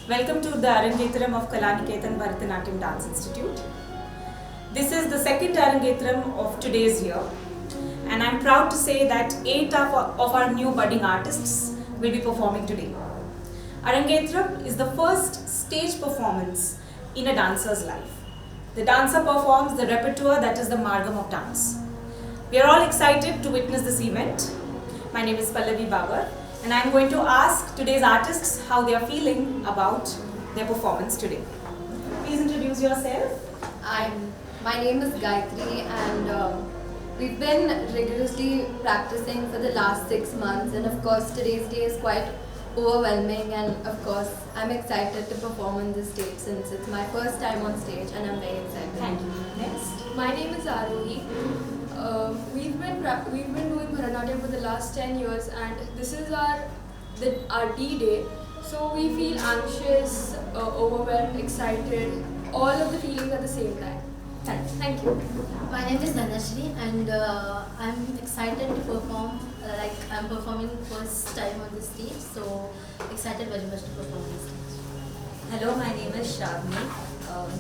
Welcome to the Arangetram of Kalaniketan Bharatanatyam Dance Institute. This is the second Arangetram of today's year, and I'm proud to say that 8 of our new budding artists will be performing today. Arangetram is the first stage performance in a dancer's life. The dancer performs the repertoire that is the Margam of dance. We are all excited to witness this event. My name is Pallavi Babar, and I'm going to ask today's artists how they are feeling about their performance today. Please introduce yourself. My name is Gayatri, and we've been rigorously practicing for the last 6 months, and of course today's day is quite overwhelming, and of course I'm excited to perform on this stage since it's my first time on stage and I'm very excited. Thank you. Next. My name is Arohi. We've been doing Bharatanatyam for the last 10 years, and this is our D-Day. So we feel anxious, overwhelmed, excited, all of the feelings at the same time. Thank you. My name is Dhanashri, and I'm excited to perform. I'm performing first time on the stage, so excited very much to perform on the stage. Hello, my name is Shavni.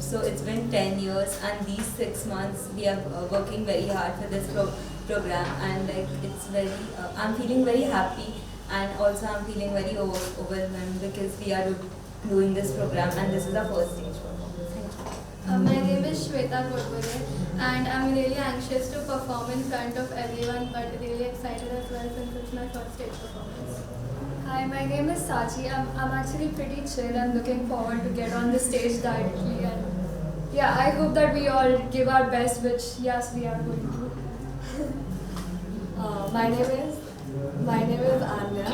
So it's been 10 years, and these 6 months we are working very hard for this program, and it's very. I'm feeling very happy, and also I'm feeling very overwhelmed because we are doing this program, and this is our first stage performance. Thank you. My name is Shweta Kodbole, and I'm really anxious to perform in front of everyone, but really excited as well since it's my first stage performance. Hi, my name is Sachi. I'm actually pretty chill and looking forward to get on the stage directly. And yeah, I hope that we all give our best, which yes, we are going to. My name is Anya,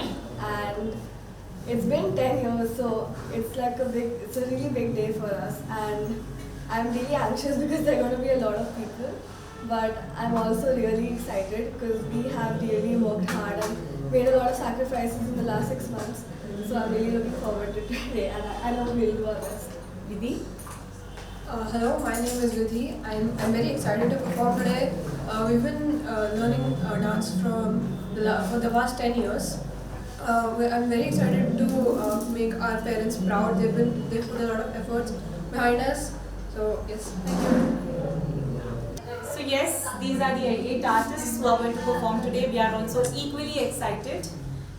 and it's been 10 years, so it's a really big day for us, and I'm really anxious because there are going to be a lot of people, but I'm also really excited because we have really worked hard and made a lot of sacrifices in the last 6 months. So I'm really looking forward to today, and I know we'll do our best. Vidhi. Hello, my name is Vidhi. I'm very excited to perform today. We've been learning dance for the past 10 years. I'm very excited to make our parents proud. They've put a lot of efforts behind us. So yes, thank you. So yes, these are the 8 artists who are going to perform today. We are also equally excited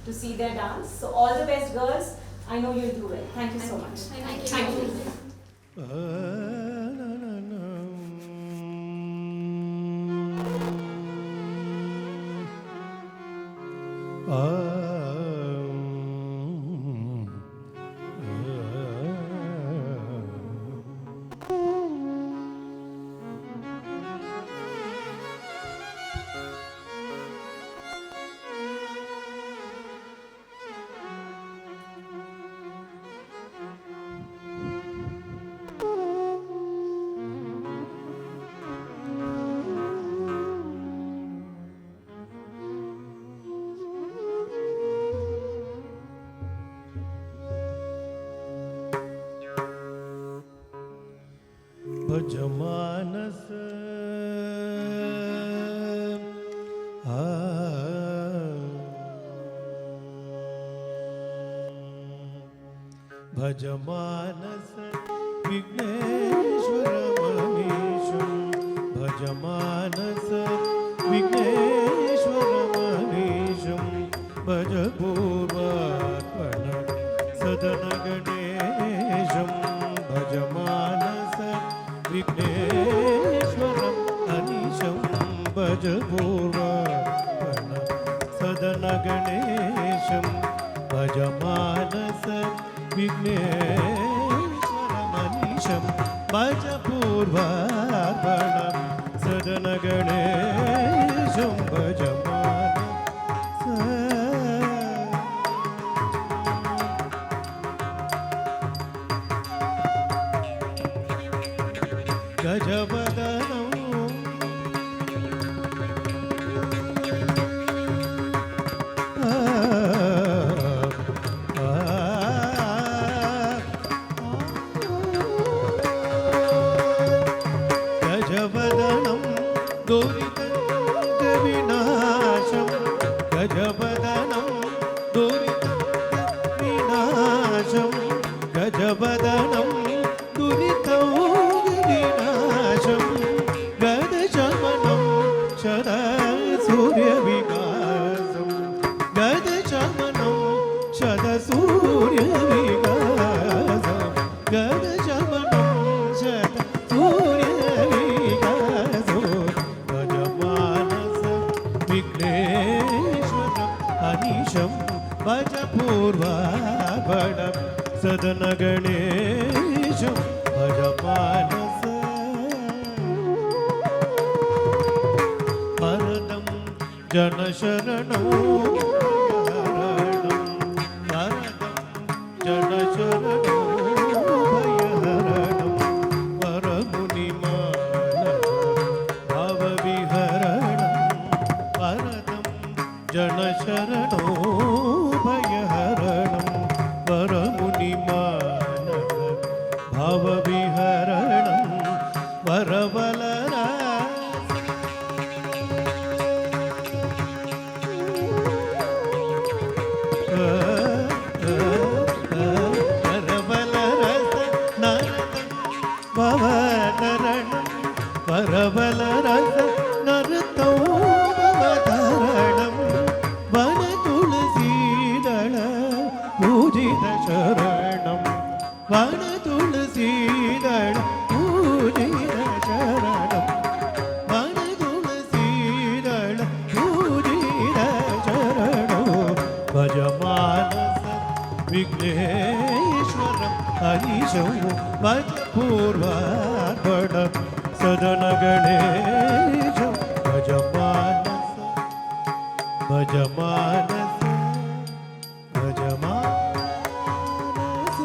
to see their dance. So all the best, girls. I know you'll do well. Thank you so much. Thank you. भजमानस भजमानस विघ्नेश्वरमनीशं भजमानस विघ्नेश्वरमनीशं भज पूर्वात्मन सदनगणेशं भजमानस विघ्नेश्वरम् अनीशं भज पूर्वात्मन सदनगणेशं भजमानस विघ्नेश्वरमनीशं भज पूर्वार्पणं सदनगणेशं भजमानस गजवदनं गजवदनं दुरितविनाशं गजवदनं दुरितविनाशं गजवदनं सदन गणेशं भज मानस वरदं जनशरणं भयहरणं वरदं जनशरणं भयहरणं वरमुनिमानस भावविहरणं वरदं जनशरणो भयहरणं वरमुनिमानस भावविहरणं वरवलरा वरवलरस नर्तौ भवतरणं one तुलसीदल पूजित शरणं वन तुलसीदल पूजित शरणं वन तुलसीदल पूजित शरणं भज मानस विघ्नेश्वरं हरीशं भज पूर्वार्पणं सदन गणेशं भज मानस भज मानस भज मानस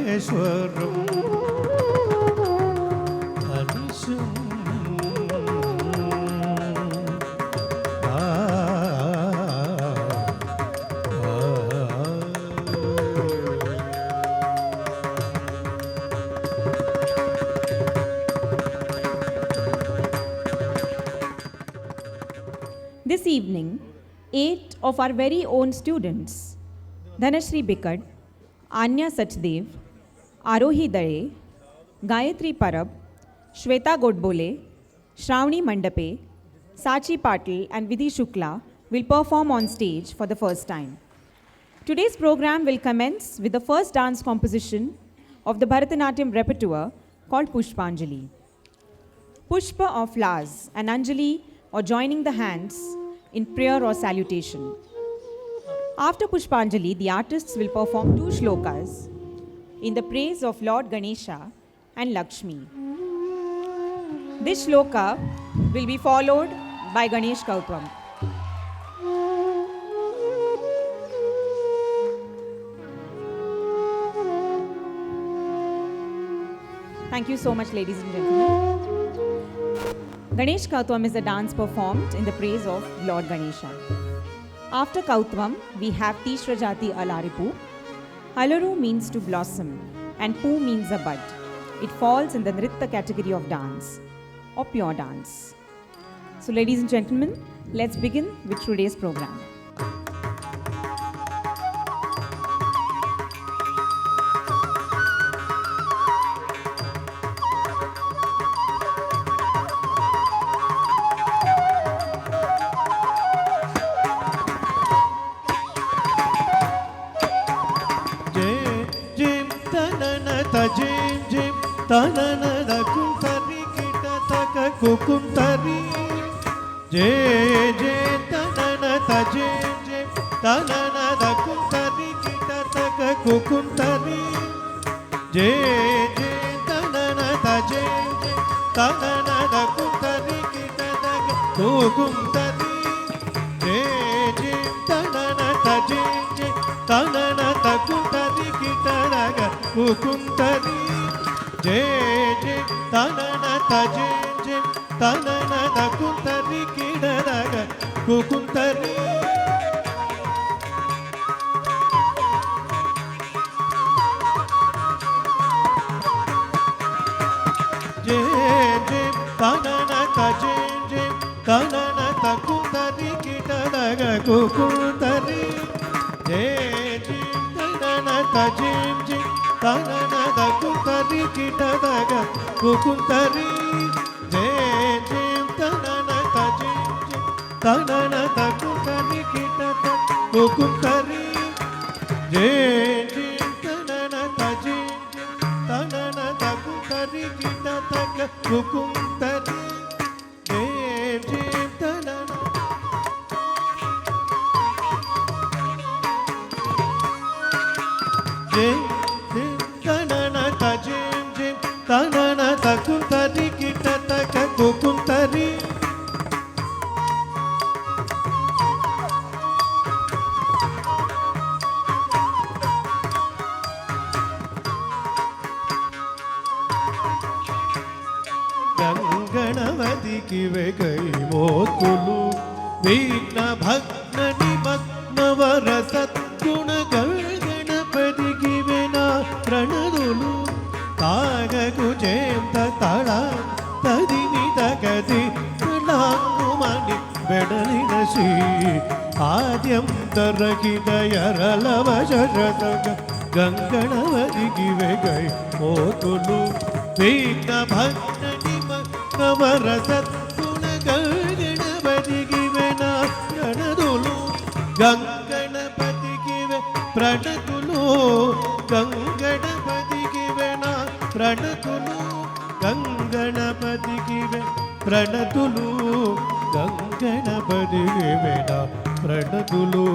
विघ्नेश्वरं हरीशं This evening, 8 of our very own students, Dhanashri Bikad, Anya Sachdev, Arohi Dare, Gayatri Parab, Shweta Godbole, Shravani Mandape, Sachi Patil and Vidhi Shukla will perform on stage for the first time. Today's program will commence with the first dance composition of the Bharatanatyam repertoire called Pushpanjali. Pushpa or flowers and Anjali or joining the hands in prayer or salutation. After Pushpanjali, the artists will perform 2 shlokas in the praise of Lord Ganesha and Lakshmi. This shloka will be followed by Ganesh Kautvam. Thank you so much, ladies and gentlemen. Ganesh Kautvam is a dance performed in the praise of Lord Ganesha. After Kautvam, we have Tishra Jati Alaripu. Alaru means to blossom and Pu means a bud. It falls in the Nritta category of dance or pure dance. So ladies and gentlemen, let's begin with today's program. Jim Jim tanana da kuntari kita taka kukuntari je tanana ta jim tanana da kuntari kita taka kukuntari je tanana ta jim tanana da kuntari kita taka kukuntari je tanana ta jim tanana ta kuntari kita taka kukuntari je tanana ta jim tanana ta kuntari kita taka kukuntari je tanana ta jim tanana ta kuntari kita taka kukuntari je tanana ta jim tanana ta kuntari kita taka kukuntari je tanana ta jim tanana ta kuntari kita taka kukuntari je tanana ta jim tanana ta kuntari kita taka kukuntari je tanana jim jim tanana ta jim jim tanana ta kuntari kita ta kuntari. గణవతికివే కైమోతులు విఘ్న భగ్న నిమగ్నవర సద్గుణ గణపతికివే నా ప్రణదులు తాగకు చేంత తళ తదిని తగది నాకుమని వెడలిన శ్రీ ఆద్యంతరహితయరలవ శరసగ గంగణవతికివే కైమోతులు విఘ్న భగ్న నిమగ్నవర సద్గుణ గణపతికివే నా ప్రణదులు గంగణపతికివే ప్రణతులు గంగణపతికివే నా ప్రణతులు గంగణపతికివే ప్రణతులు గంగణపతికివే నా ప్రణతులు.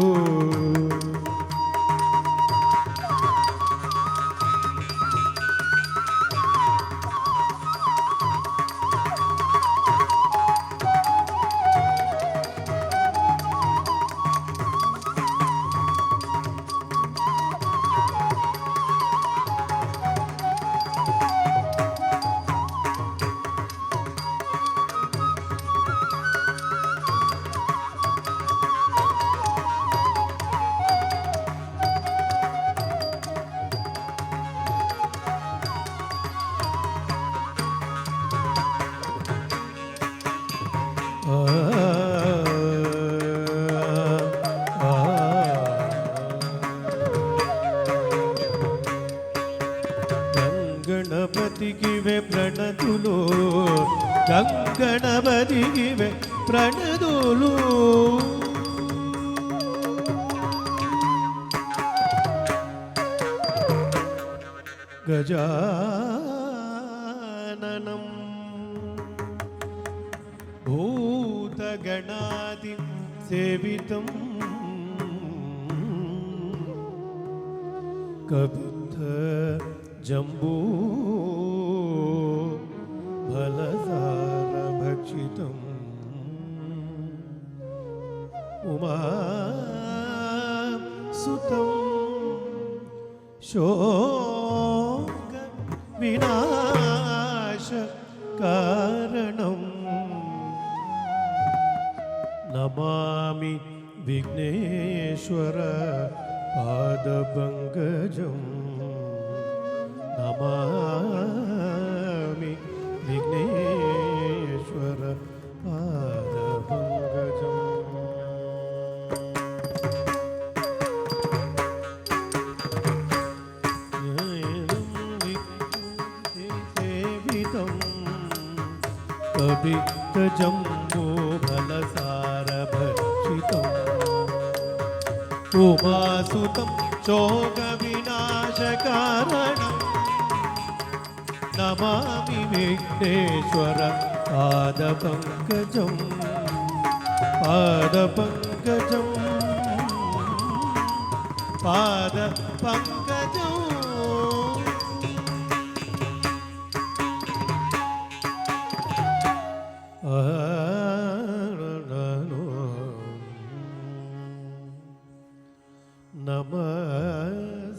గంగణపతికివే ప్రణతులు గంగణపతికివే ప్రణతులు గజాననం భూతగణాది సేవితం కబుద్ధ జంబూ ఫలసార భక్షితం ఉమా సుతం శోక వినాశ కారణం నమామి విఘ్నేశ్వర పాదపంకజం నమామి విఘ్నేశ్వర పాదపంకజం. సేవితం కవిత్తజంబో ఫలసార భక్షితం ఉమాసుతం శోక వినాశ కారణం నమామి విఘ్నేశ్వర పాదపంకజం పాదపంకజం పాదపంకజం.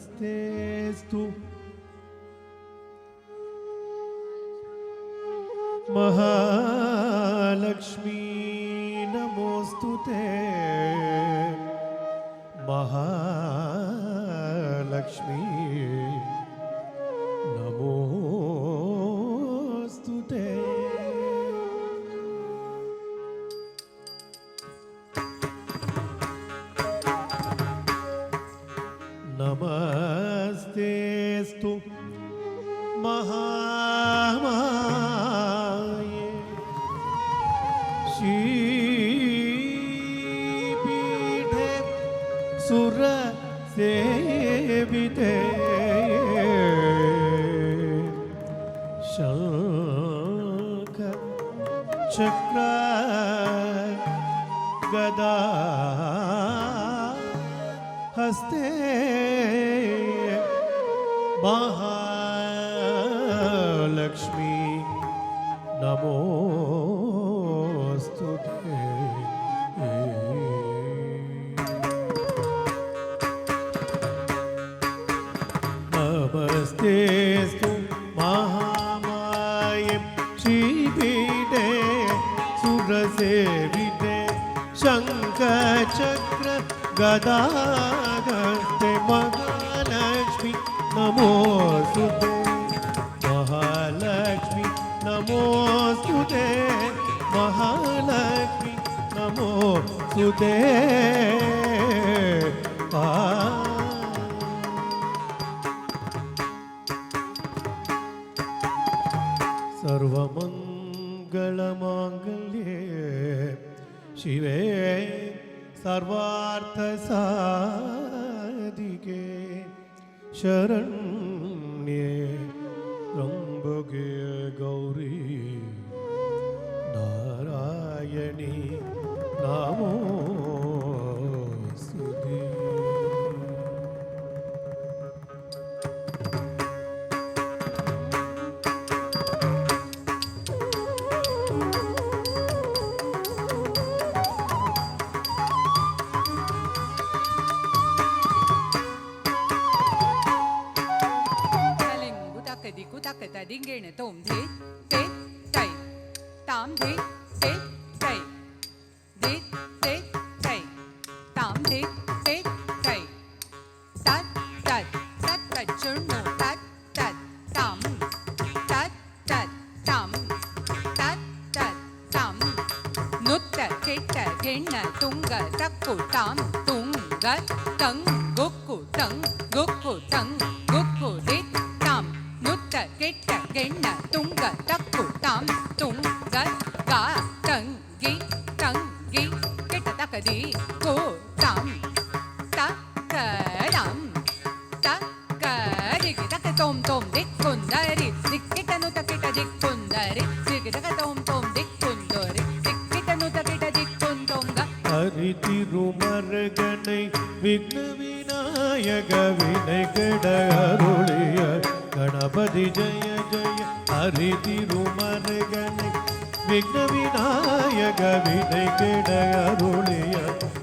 నమస్తేస్తు महालक्ष्मी नमोस्तुते महालक्ष्मी नमोस्तुते. नमस्तेस्तु महामाये श्रीपीठे सुरसेविते शंख चक्र गदा हस्ते महालक्ष्मी नमोस्तुते। नमस्तेस्तु महामाये श्रीपीठे सुरसेविते शङ्खचक्र गदाहस्ते महालक्ष्मी नमोस्तुते। महालक्ष्मी नमोस्तुते। महालक्ष्मी नमोस्तुते। सर्वमङ्गलमाङ्गल्ये शिवे सर्वार्थसाधिके शरण्ये त्र्यम्बके गौरी नारायणी नमोस्तुते। Dinggene tom de te tai tam de te tai de te tai tam de te tai tat tat tat tat churno tat tat tam tat tat tam tat tat tam nutta ketta genna tunga takku tam tunga tang gokku tang gokku tang gokku de tam nutta ketta genna tunga takku tam tunga ga tangi ketta takadi ko tam takadam takadi ketta tom tom dikkundari dikketta nutta ketta dikkundari dikketta tom tom dikkundari dikketta nutta ketta dikkundonga हरितिरुमर्गनै विघ्नविनायक विनयकड अरुळिय Ganpati जय जय। हरितिरुमर्गनै विघ्नविनायक विनयकड अरुळिय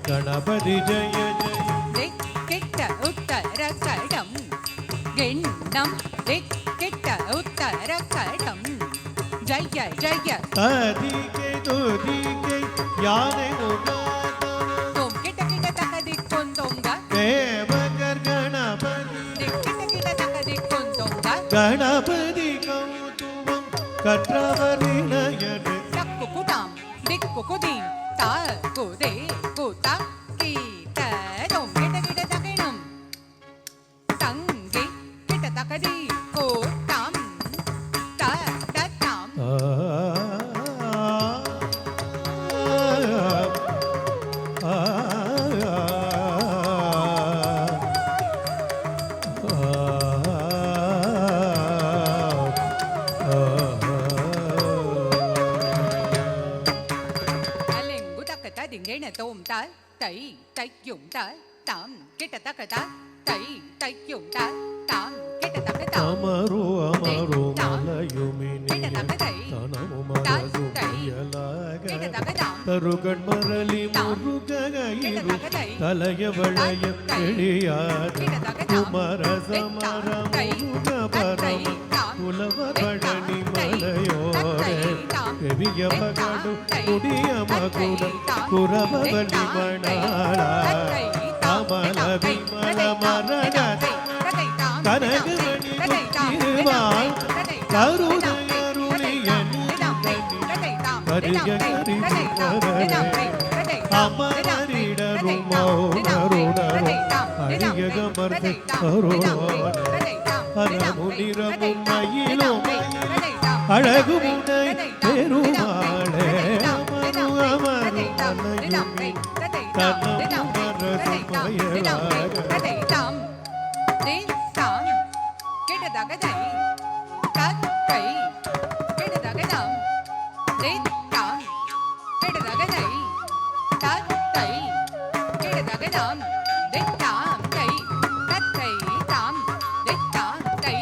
गणपति जय जय। दिक्किट्ट उत्तरकडं गिण्णं दिक्किट्ट उत्तरकडं जय जय तदिके तुदिके याने तोम किट kit तक दिक्कुंदोंगा Devkar Ganpati दिक्किट kit तक दिक्कुंदोंगा गणपति कौतुकं कट्रवरिणयने तक्कुकुटां दिक्कुकुदीं ताकुदे कुता कीट तोम किट किट तकिणं तंगे किट तकदी कोटां ततां dinggene tom ta tai tai dụng ta tam kita takata tai tai dụng ta tam kita takata amaru amaru malayumini tanamu marasumiyalaga tarugan marali murugairu talaya valaya eliyada kumara samara muruga param kulava padani malayore deviya pagadu mudiya makuda kurava vali manala amala vimala marada கனகமணி திருவாள் கருணையருளியனி கரிகரி அமரிடரும் மௌனருணரும் அரியகமர்ந்து அருளார் அனமுனிரமும் மயிலும் அழகு முனை பெருமாளே அமரு அமரு அனையுமி தன்னம் மரசு மயலாக dagadai takai keda dagadam detam keda dagadai takai keda dagadam detam kai takai tam detam kai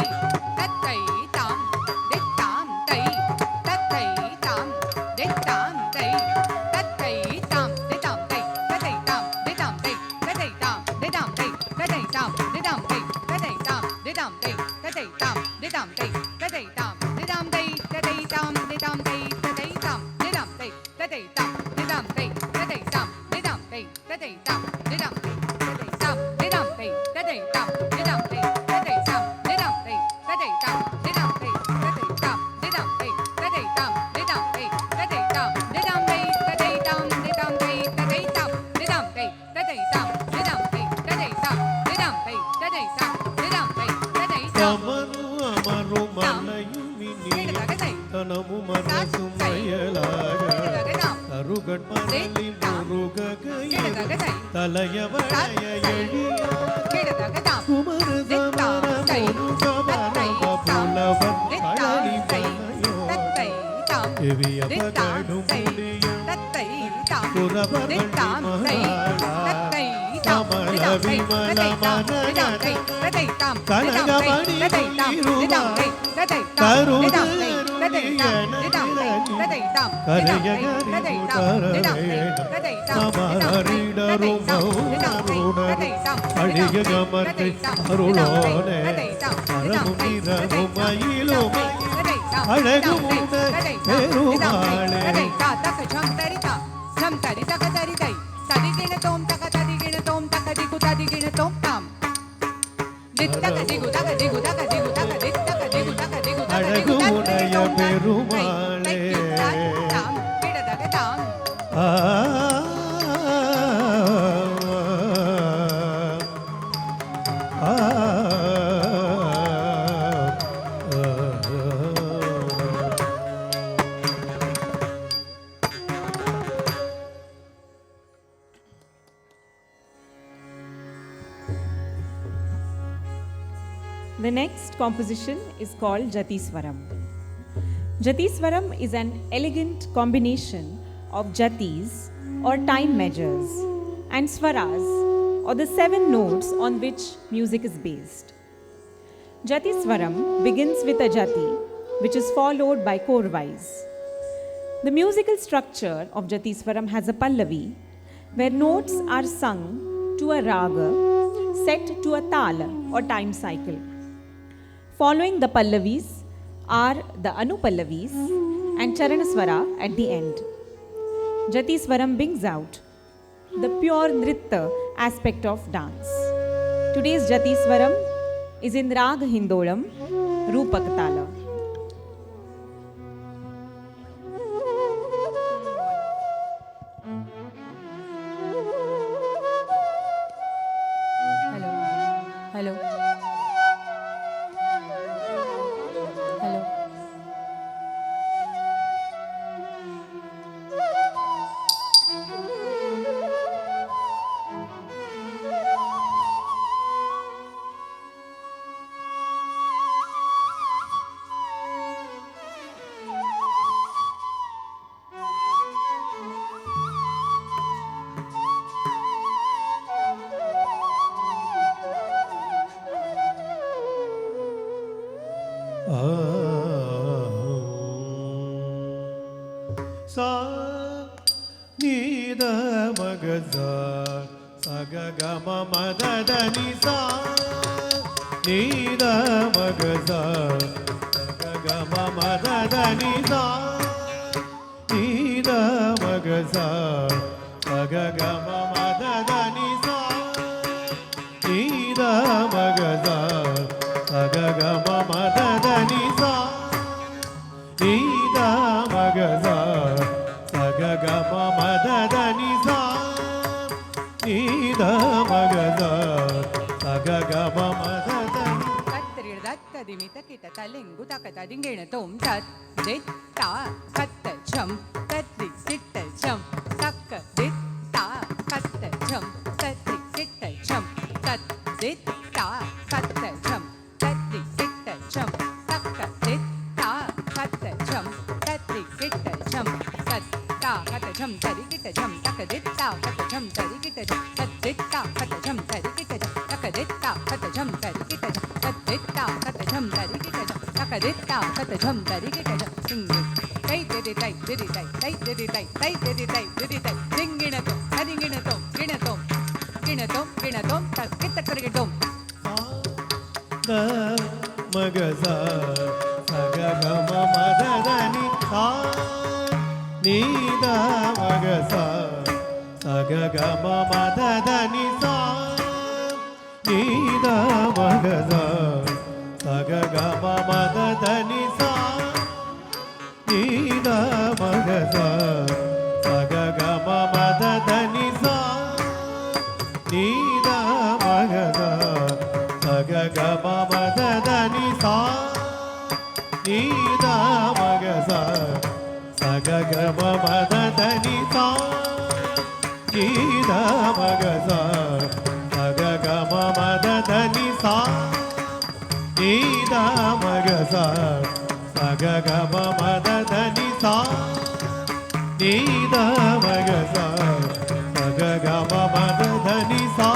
తమను అమరు మనయుమిని తనము మనసు మయలాగా కరుగడ్మరలి మురుగగయ తలయవడయ ఎడియ కుమర సమర మురుగవర బపులవన్ పళని పనయో ఎవియ పగడు ముడియ పురవరలి మహాళ కమల Vimala మనగన కనగమణి నీరుమ సమరీడరు మౌనరుడరు అడిగమర్తి అరుళోనే అరముగిరము మయిలు అడగుమున పెరుమాళే అడగుమునయ పెరుమాళే The next composition is called Jatiswaram. Jatiswaram is an elegant combination of jatis or time measures and swaras or the 7 notes on which music is based. Jatiswaram begins with a jati which is followed by chorwise. The musical structure of Jatiswaram has a pallavi where notes are sung to a raga set to a tala or time cycle. Following the pallavis are the anupallavis and charanaswara at the end. Jatiswaram brings out the pure nritta aspect of dance. Today's Jatiswaram is in Rag Hindolam, Rupak Tala. Hello. sa ni da ma ga za sa ga ga ma ma da da ni sa ni da ma ga za sa ga ga ma ma da da ni sa ni da ma ga za sa ga ga ma ma da da ni sa ni da ma ga za sa ga ga ma ma da da ni sa ni da ma ga za sa ga ga ma ma da da ni sa ni da ma ga za sa ga ga ma ma da da ni ದಿಮಿತ ಕಿಟ ತಲೆಂಗು ತಕತ ದಿಂಗೇಣ ತೋಂ ತತ್ ದಿತ್ ತಾ ಕತ್ತ ಛಂ ತತ್ರಿ ಕಿಟ್ಟ ಛಂ ತಕ್ಕ ದಿತ್ ತಾ ಕತ್ತ ಛಂ ತತ್ರಿ ಕಿಟ್ಟ ಛಂ ತತ್ ದಿತ್ ತಾ ಕತ್ತ ಛಂ ತತ್ರಿ ಕಿಟ್ಟ ಛಂ ತಕ್ಕ ದಿತ್ ತಾ ಕತ್ತ ಛಂ ತತ್ರಿ ಕಿಟ್ಟ ಛಂ ತತ್ ತಾ ಕತ್ತ ಛಂ ತರಿ ಕಿಟ್ಟ ಛಂ ತಕ್ಕ ದಿತ್ ತಾ ಕತ್ತ ಛಂ ತರಿ ಕಿಟ್ಟ ಛಂ ತತ್ ದಿತ್ ತಾ ಕತ್ತ ಛಂ ತರಿ ಕಿಟ್ಟ ಛಂ ತಕ್ಕ ದಿತ್ ತಾ ಕತ್ತ ಛಂ ತರಿ ಕಿಟ್ಟ ಛಂ ತತ್ ದಿತ್ ತಾ ಕತ್ತ ಛಂ ತರಿ ಕಿಟ್ಟ ಛಂ ತಕ್ಕ ದಿತ್ ತಾ ಕತ್ತ ಛಂ ತರಿ ಕಿಟ್ಟ ಛಂ ಹಿಂಗೆ ತೈ ತೆರಿ ತೈ ತೆರಿ ತೈ ತೈ ತೆರಿ ತೈ ತೈ ತೆರಿ ತೈ ತೆರಿ ತೈ ದಿಂಗಿಣತೋ ಹರಿಂಗಿಣತೋ ಗಿಣತೋ ಗಿಣತೋ ಗಿಣತೋ ತಕ್ ಕಿತ್ತ ಕರಗಿಟೋ da ma ga za sa ga ga ma ma da da ni sa ni da ma ga za sa ga ga ma ma da da ni sa ni da ma ga za sa ga ga ma ma da da ni sa ni da ma ga za sa ga ga ma ma da da ni sa ni da ma ga za sa ಗ ಗ ಮ ಮ the the ni sa ni da ma ga sa sa ga ga ma ma da da ni sa ni da ma ga sa sa ga ga ma ma da da ni sa ni da ma ga sa sa ga ga ma ma da da ni sa ni da ma ga sa sa ga ga ma ma da da ni sa.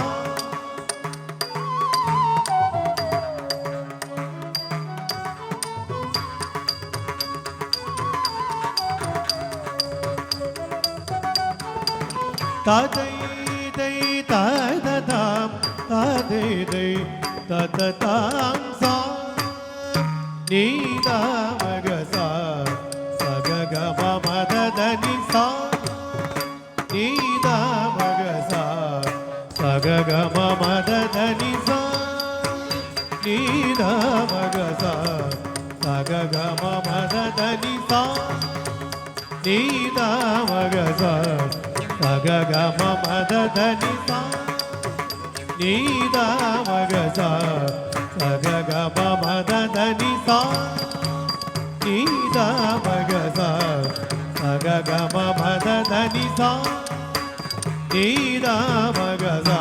Ta dai dai ta da dam ta dai dai ta ta tam sa ni da ma ga sa sa ga ga ma ma da da ni sa ni da ma ga sa sa ga ga ma ma da da ni sa ni da ma ga sa sa ga ga ma ma da da ni sa ni da ma ga sa sa ga ga ma ma da da ni sa ni da ma ga sa sa ga ga ma ma da da ni sa ni da ma ga sa sa ga ga ma ma da da ni sa ni da ma ga sa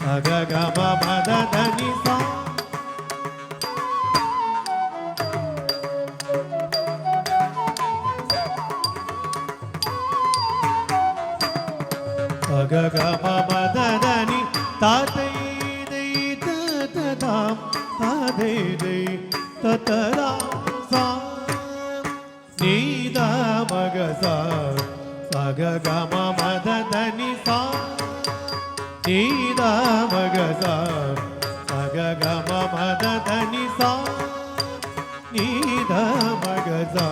sa ga ga ma ma da da ni sa. Ga ga ma ma da da ni ta dai dai ta ta dam ta dai dai ta ta dam sa ni da ma ga sa sa ga ga ma ma da da ni sa ni da ma ga sa sa ga ga ma ma da da ni sa ni da ma ga sa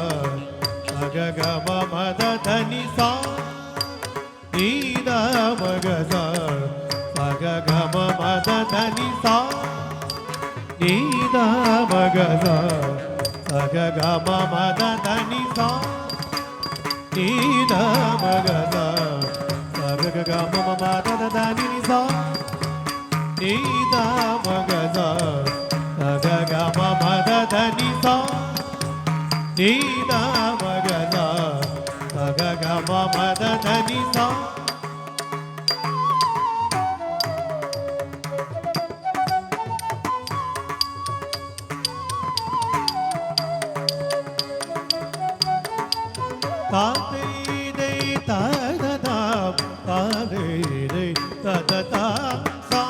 sa ga ga ma ma da da ni sa ni da ma ga sa sa ga ga ma ma da da ni sa ni da ma ga sa sa ga ga ma ma da da ni sa ni da ma ga sa sa ga ga ma ma ma da da ni sa ni da ma ga sa sa ga ga ma ma da da ni sa ni da ma ga sa sa ga ga ma ma da da ni sa. Ta dai dai ta da da ta dai dai ta da ta sa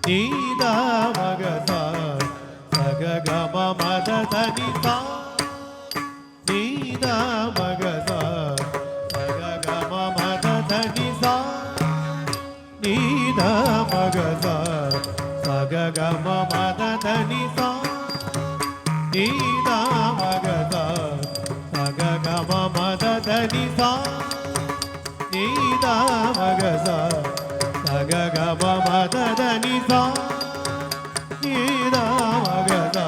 ni da ma ga sa sa ga ga ma ma da da ni sa ni da ma ga sa sa ga ga ma ma da da ni sa ni da ma ga sa sa ga ga ma ma da da ni sa ni da ma ga sa sa ga ga ma ma da da ni sa ni da ma ga sa sa ga ga ma ma da da ni sa ni da ma ga sa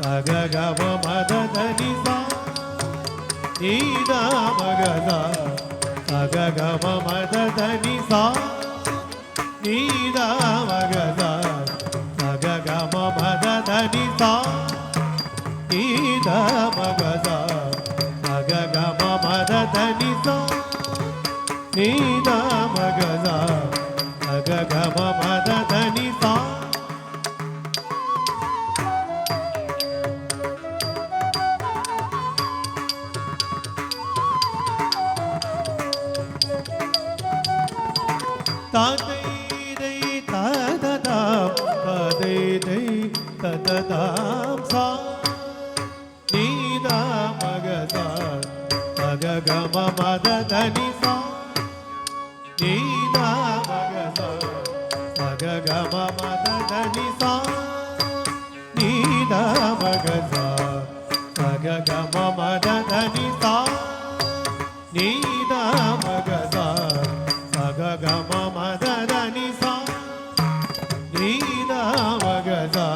sa ga ga ma ma da da ni sa ni da ma ga sa sa ga ga ma ma da da ni sa ni da ma ga sa sa ga ga ma ma da da ni sa ni da ma ga sa sa ga ga ma ma da da ni sa ni da ma ga sa sa ga ga ma ma da da ni sa. Ta dai dai ta da da ta dai dai ta da da sa ni da ma ga sa sa ga ga ma ma da da ni sa ni da ma ga sa sa ga ga ma ma da da ni sa ni da ma ga sa sa ga ga ma ma da da ni sa ni da ma ga sa sa ga ga ma ma da da ni sa ni da ma ga sa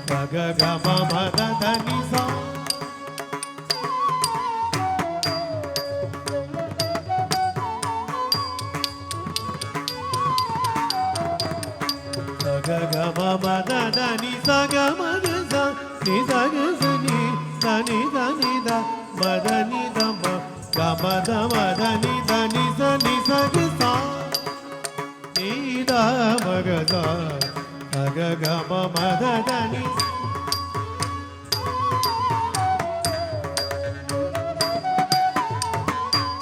sa ga ga ma ma da da ni sa. ga ga ma ma da da ni sa ga ma ga sa ni sa ga sa ni da ni da ni da ma da ni da ma ga ma da ni da ni sa ga sa ni da ma ga sa ga ga ma ma da da ni.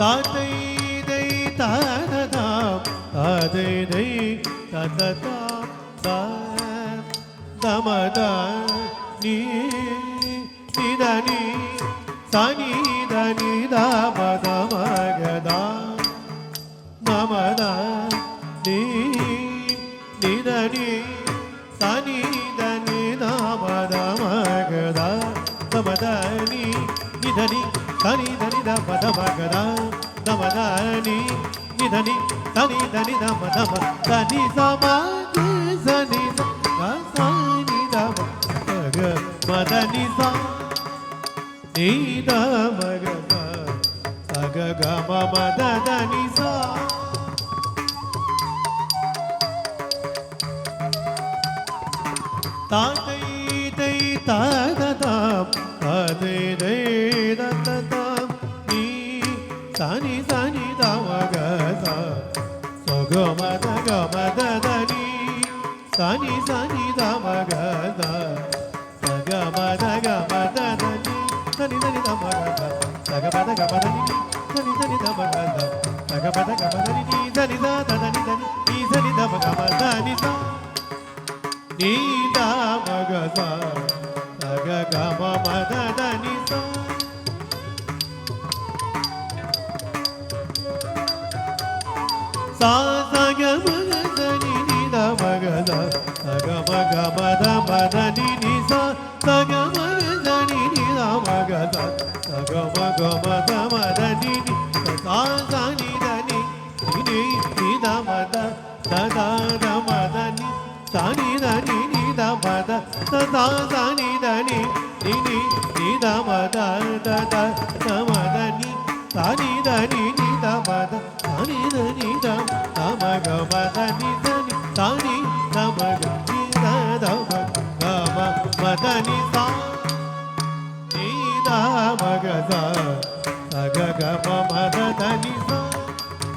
Ta dai dai ta da da ta dai dai ta da da da da ma da ni ni da ni sa ni da ma da ma ga da ma da ni ni da ni sa ni da ma da ma ga da ma da ni da ni sa ni da ma da ma ga da ma da ni da ni sa ni da ma da ma da ni sa ma sa ni da sa ni da ma ga ma da ni sa ni da ma ga sa ga ga ma ma da da ni sa. Ta dai dai ta da da ta dai dai da da da ni sa ni da ma ga sa so ga ma da da ni sa ni da ma ga sa sa ga ma da da ni sa ni da ma ga sa sa ga ma da ni sa ni da ma ga sa sa ga ma da ni sa ni da ni ni sa ni da ma da ni sa ni da ma ga sa sa ga ga ma da da ni sa. Sa sa ga ma ga sa ni da ma ga sa sa ga ma da ni sa sa ga ma ga sa ni da ma ga sa sa ga ma da ni sa sa ni da ni da ma da ma da ni sa ni da ma da sa ni da ni da ma da ma da ni sa ni da ma da sa ni da ma ga ma da ni sa ni da ma ga ni da ma da ni sa ni da ma ga sa sa ga ga ma da ni sa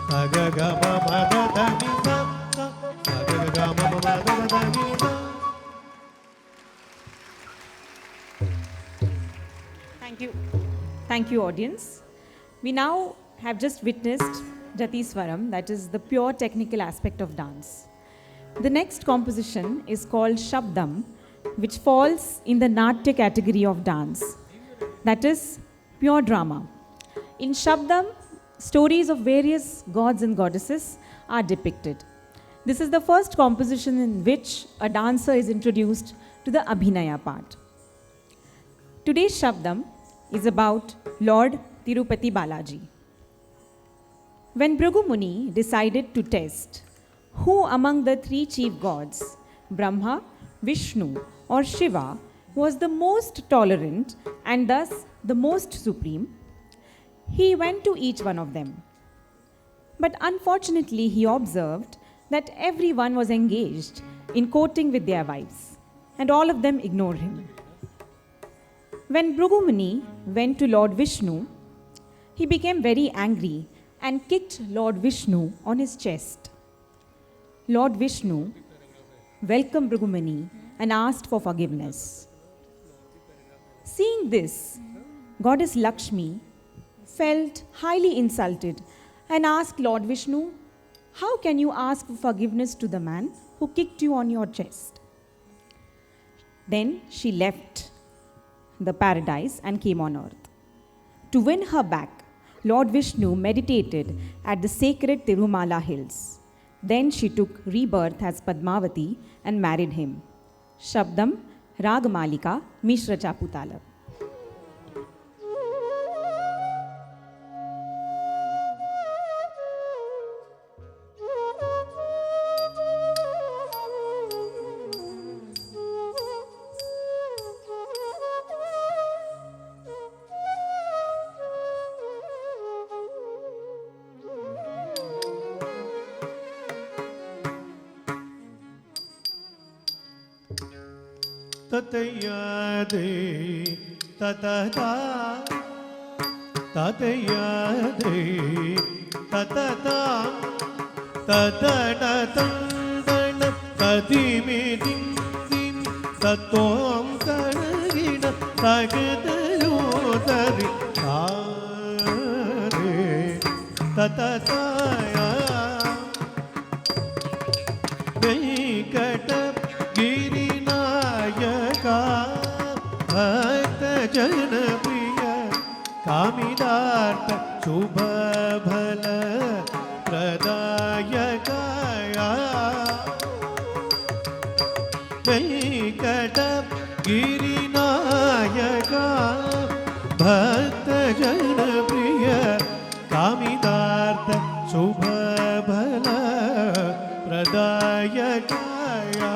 sa ga ga ma da ni sa sa ga ga ma da ni sa. Thank you, audience. We now have just witnessed Jati Swaram, that is the pure technical aspect of dance. The next composition is called Shabdam, which falls in the Natya category of dance, that is pure drama. In Shabdam, stories of various gods and goddesses are depicted. This is the first composition in which a dancer is introduced to the Abhinaya part. Today's Shabdam is about Lord Tirupati Balaji. When Bhrigu Muni decided to test who among the three chief gods, Brahma, Vishnu or Shiva, was the most tolerant and thus the most supreme, he went to each one of them. But unfortunately, he observed that everyone was engaged in courting with their wives, and all of them ignored him. When Bhrigu Muni went to Lord Vishnu, he became very angry and kicked Lord Vishnu on his chest. Lord Vishnu welcomed Bhrigu Muni and asked for forgiveness. Seeing this, Goddess Lakshmi felt highly insulted and asked Lord Vishnu, "How can you ask for forgiveness to the man who kicked you on your chest?" Then she left the paradise and came on earth. To win her back, Lord Vishnu meditated at the sacred Tirumala hills. Then she took rebirth as Padmavati and married him. Shabdam, Ragamalika, Mishra Chaputala. ततयादे ततता ततयादे ततता ततडतंदन तदिमिदिं दिं तत्वं तणगिण तगदयोदरि आरे ततताया वेंकटगिरिनायका भक्तजनप्रिय कामिदार्थ शुभफल प्रदायकाया वेंकटगिरिनायका भक्तजनप्रिय कामिदार्थ शुभफल प्रदायकाया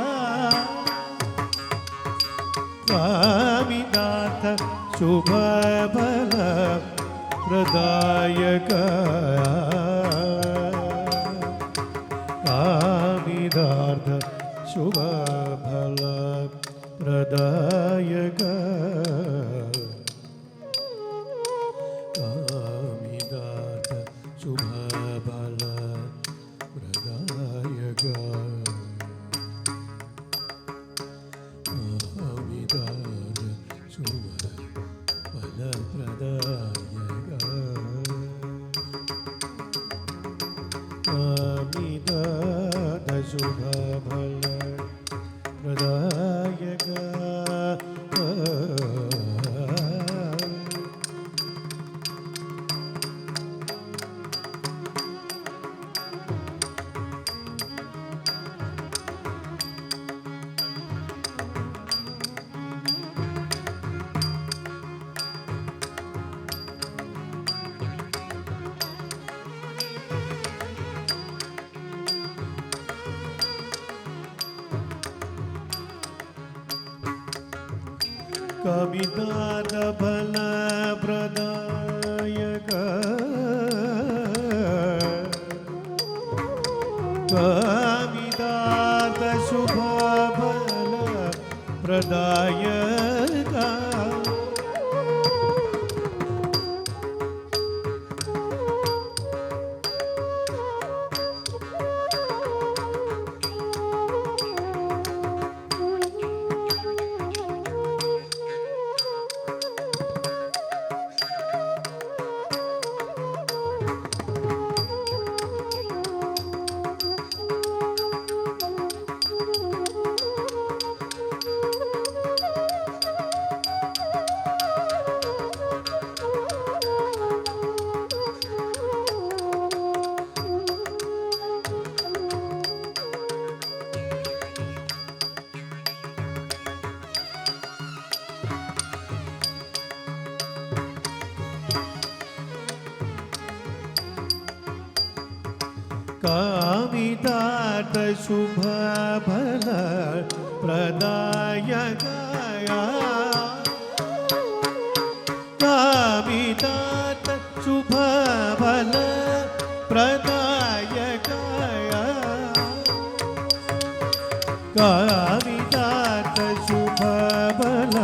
कामिदार्थ शुभफल प्रदायकाया कामिदार्थ शुभफल प्रदायकाया कामिदार्थ शुभफल प्रदायकाया कामिदार्थ शुभफल प्रदायकाया कामिदार्थ शुभफल कामिदार्थ फल प्रदायका कामिदार्थ शुभ फल प्रदायका कामिदार्थ शुभ फल प्रदायकाया कामिदार्थ शुभ फल प्रदायकाया कामिदार्थ शुभ फल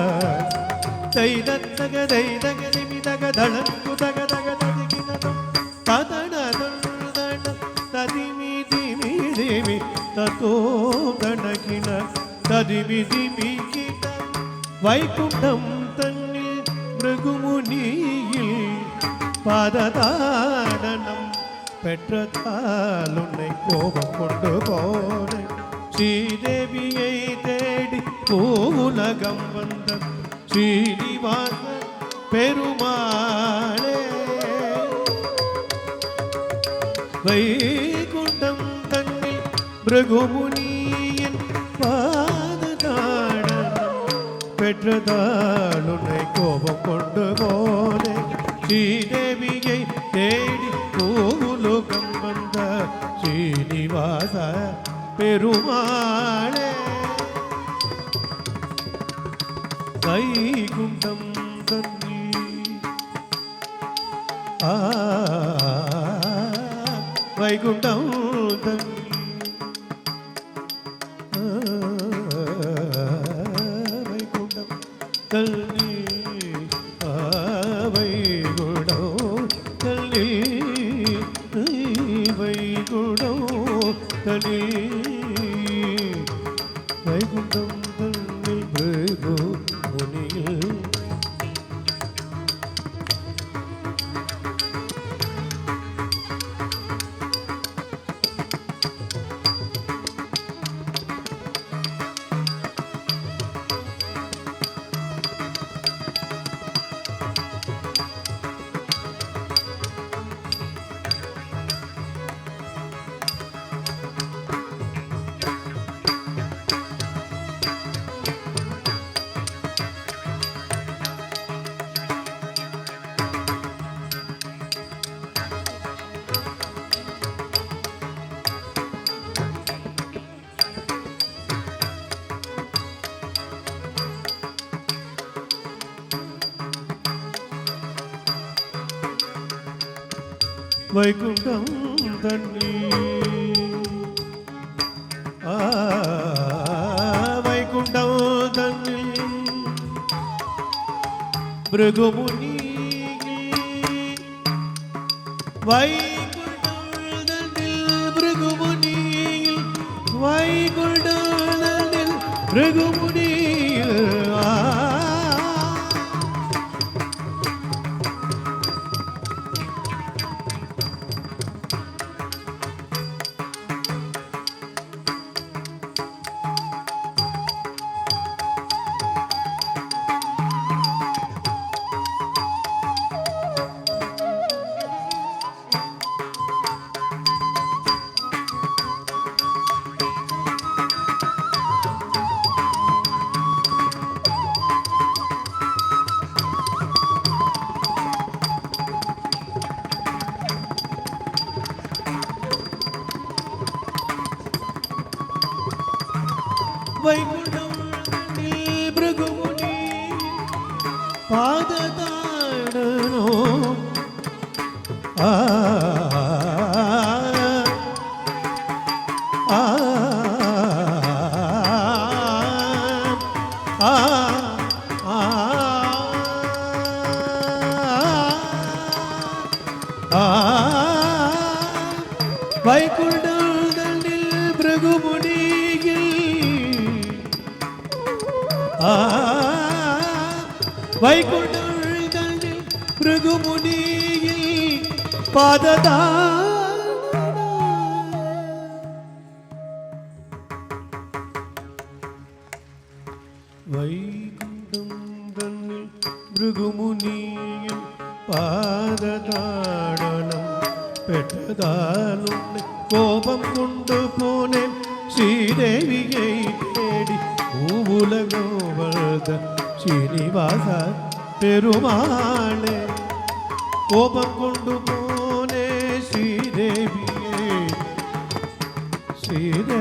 दैदत्तग दैदगनिमिदग धळंकु दग दग दगिन तदण तदिमि दिमि दिमि ततो गणकिन तदिमि दिमि kit Vaikuntham தன்னில் மிருகுமுனியில் பாததாடனம் பெற்றதால் உன்னை கோபம் கொண்டு போனேன் ஸ்ரீதேவியை தேடி பூவுலகம் வந்த ஸ்ரீனிவாச பெருமாளே வைகுண்டம் தன்னில் மிருகுமுனியின் பாததாடனம் பெற்றதால் உன்னை கோபம் கொண்டு போனேன் ஸ்ரீதேவியை தேடி பூவுலகம் வந்த ஸ்ரீனிவாச பெருமாளே வைகுண்டம் தன்னில் வைகுண்டம் தன்னில் தள்ளி வைகுடோ தள்ளி வைகுடோ தள்ளி வைகுண்டம் தள்ளி பிருகு முனியில் வைகுண்டம் தண்ணி வைகுண்டம் தண்ணி பிருகுமுனி வைகுண்டம் தண்ணில் பிருகுமுனியில் வைகுண்டம் தண்ணில் பிருகுமுனியில் வைகுண்டம் பிருகுமுனி பாததாடனோ ஆ ஆ ஆ ஆ வைகுண்டம் பிருகுமுனியில் வைகுண்டம் பிருகுமுனியில் பாததா வைகுண்டம் தன்னில் பிருகுமுனியில் பாததாடனம் பெற்றதாலும் கோபம் கொண்டு போனேன் ஸ்ரீதேவியை தேடி பூவுலகம் வளர்ந்த ஸ்ரீனிவாச பெருமாளே கோபம் கொண்டு போனே ஸ்ரீதேவியே ஸ்ரீதேவியே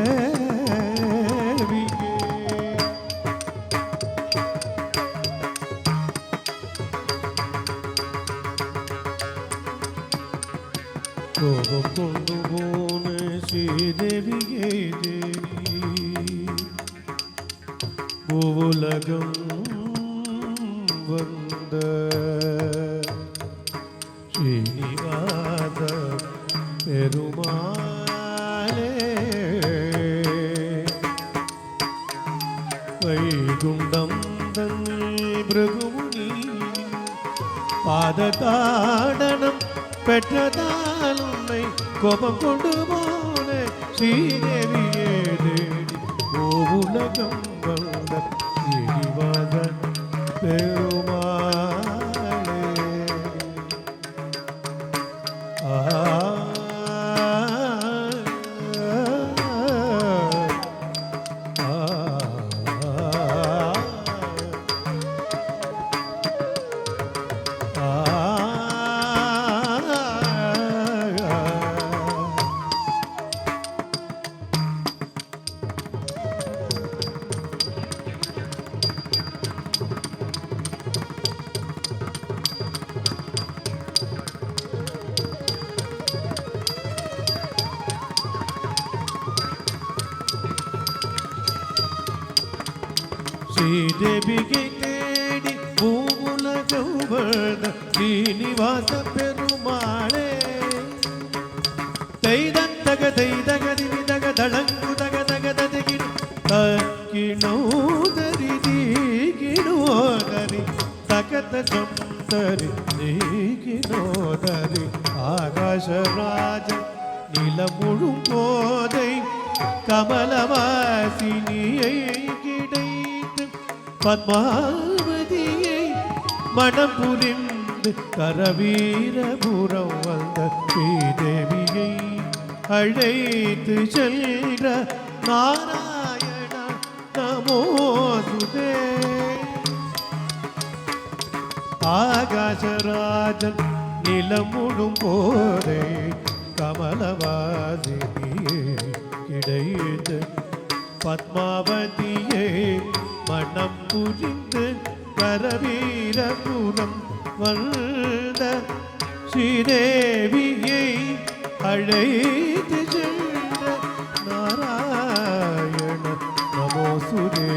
கோபம் கொண்டு போனே ஸ்ரீதேவியே தேவி பூவுலகம் வந்த ஸ்ரீனிவாச பெருமாளே வைகுண்டம் தன்னில் பிருகுமுனி பாததாடனம் பெற்றதால் உன்னை கோபம் கொண்டு போன ஸ்ரீதேவியே தேடி பூவுலகம் வந்த ஸ்ரீனிவாச பெருமாளே ஆ ஸ்ரீதேவியை தேடி ಶ್ರೀನಿವಾಸ ಪೆರುಮಾಳೆ ತೈದಂತಗ ತೈದಗದಿನಿದಗ ದಳಂಗು ದಗ ದಗದಗಿಡು ತಕ್ಕಿಣೋದರಿ ದೀಗಿಣೋದರಿ ತಗತ ಜಂತರಿ ದೀಗಿಣೋದರಿ ஆகாசராஜ நிலமுழும் போதை கமலவாசினியை கிடைத்து பத்மாவதியை மனம் புரிந்து கரவீரபுரம் வந்த ஸ்ரீதேவியை அழைத்து செல்ற நாராயண நமோசுதே ஆகாசராஜன் நிலமுழும் போதை கமலவாசினியே கிடைத்து பத்மாவதியே மனம் புரிந்து கரவீரபுரம் வந்த ஸ்ரீதேவியை அழைத்து சென்ற நாராயண நமோசுதே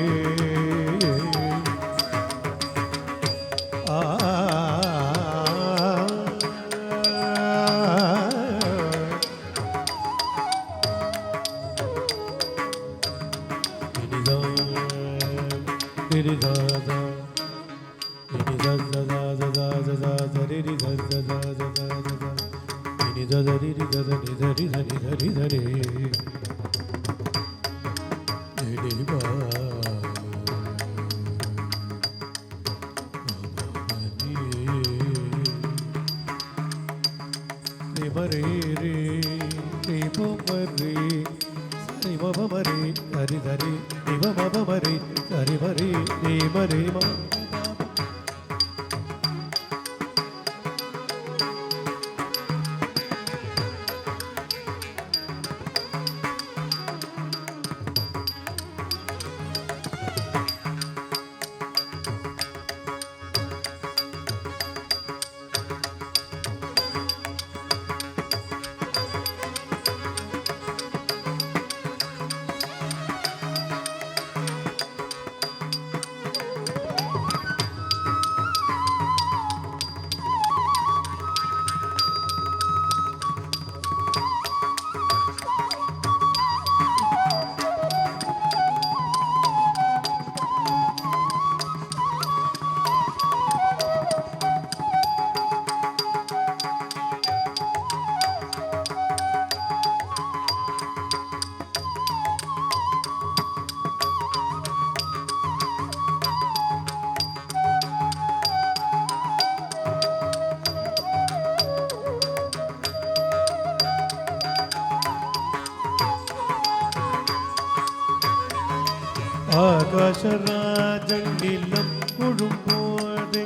ஆகாசராஜன் நிலம் முழும் போதே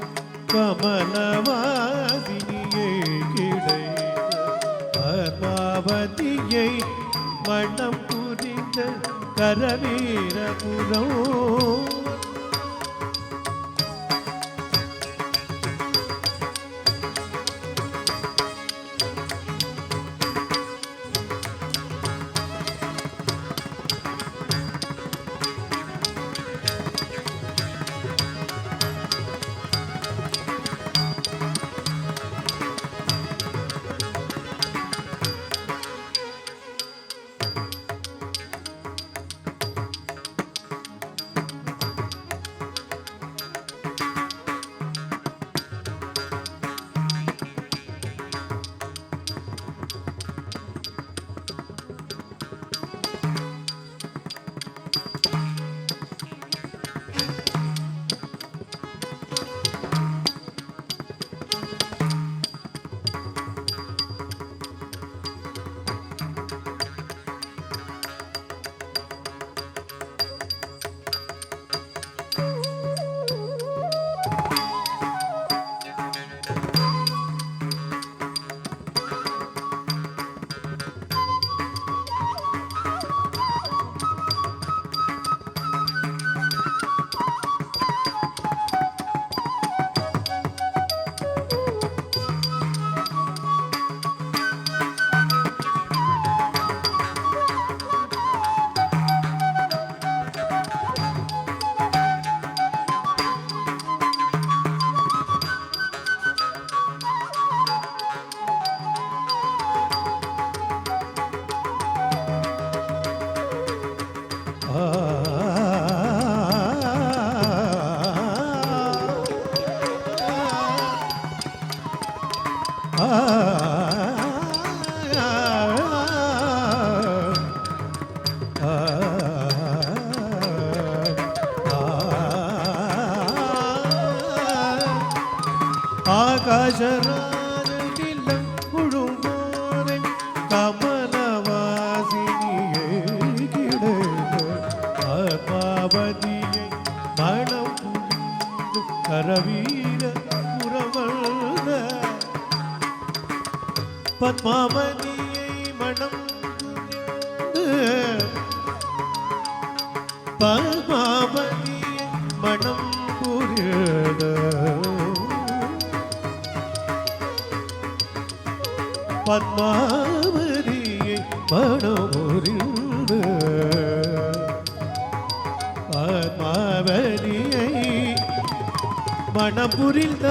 கமலவாசினியே கிடைத்த பத்மாவதியை மனம் புரிந்த கரவீரபுரம் ആകാശരാജകിലം മുഴുവോനെ കമലവാസിനിയെ കിടന്ന് ആത്മാവതിയെ മണം പുരിந்து കരവീര പുറവന്ന പത്മാവതിയെ മണം പുരിந்து പത്മാവതിയെ മണം പുരിந்து പത്മാവതിയെ മണമുരിந்து പത്മാവതിയെ മണപുരിந்த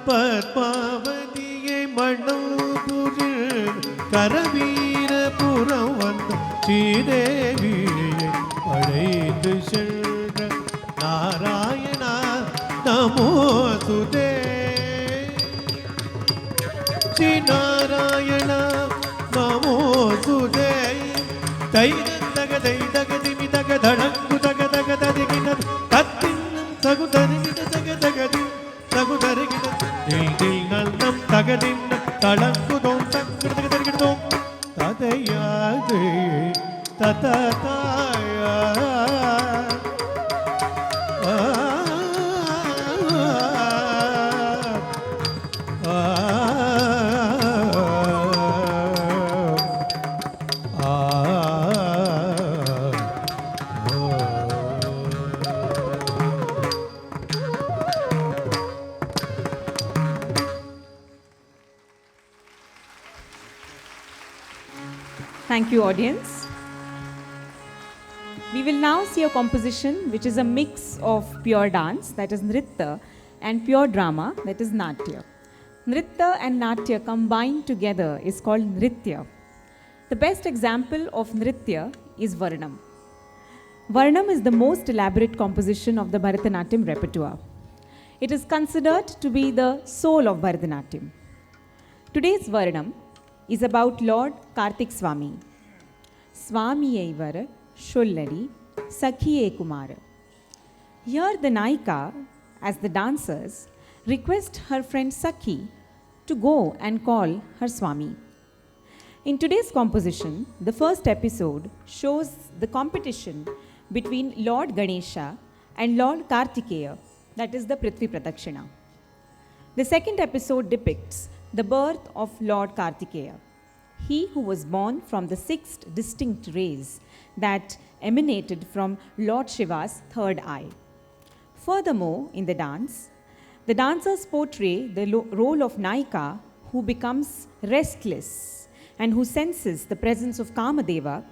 പത്മാവതിയെ മണപുരിൽ കരവീരപുരം വന്ന ശ്രീദേവിയെ അழைத்து சென்ற നാരായണ നമോസ്തുതേ ശ്രീ നാരായണ നമോസ്തുതേ തൈതഗതി തഗധടങ്കു തഗതഗതികിന തത്തിന്നും തകുതരികിന തഗതഗതി തകുതരികിന ദിൽ നന്നം തഗദിന്ന തളങ്കുതോം തകൃതഗതികിടോം തതയാദേ തതതായ Thank you, audience. We will now see a composition which is a mix of pure dance, that is Nritya, and pure drama, that is Natya. Nritya and Natya combined together is called Nritya. The best example of Nritya is Varnam. Varnam is the most elaborate composition of the Bharatanatyam repertoire. It is considered to be the soul of Bharatanatyam. Today's Varnam is about Lord Karthik Swami. Swamiyevara Shullari Sakhiye Kumara. Here the Naika, as the dancers, request her friend Sakhi to go and call her Swami. In today's composition, the first episode shows the competition between Lord Ganesha and Lord Kartikeya, that is the Prithvi Pradakshina. The second episode depicts the birth of Lord Kartikeya, he who was born from the 6 distinct rays that emanated from Lord Shiva's third eye. Furthermore, in the dance, the dancers portray the role of Naika who becomes restless and who senses the presence of Kamadeva,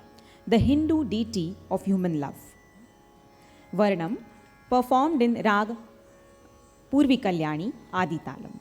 the Hindu deity of human love. Varnam, performed in Rag Purvi Kalyani Aditalam.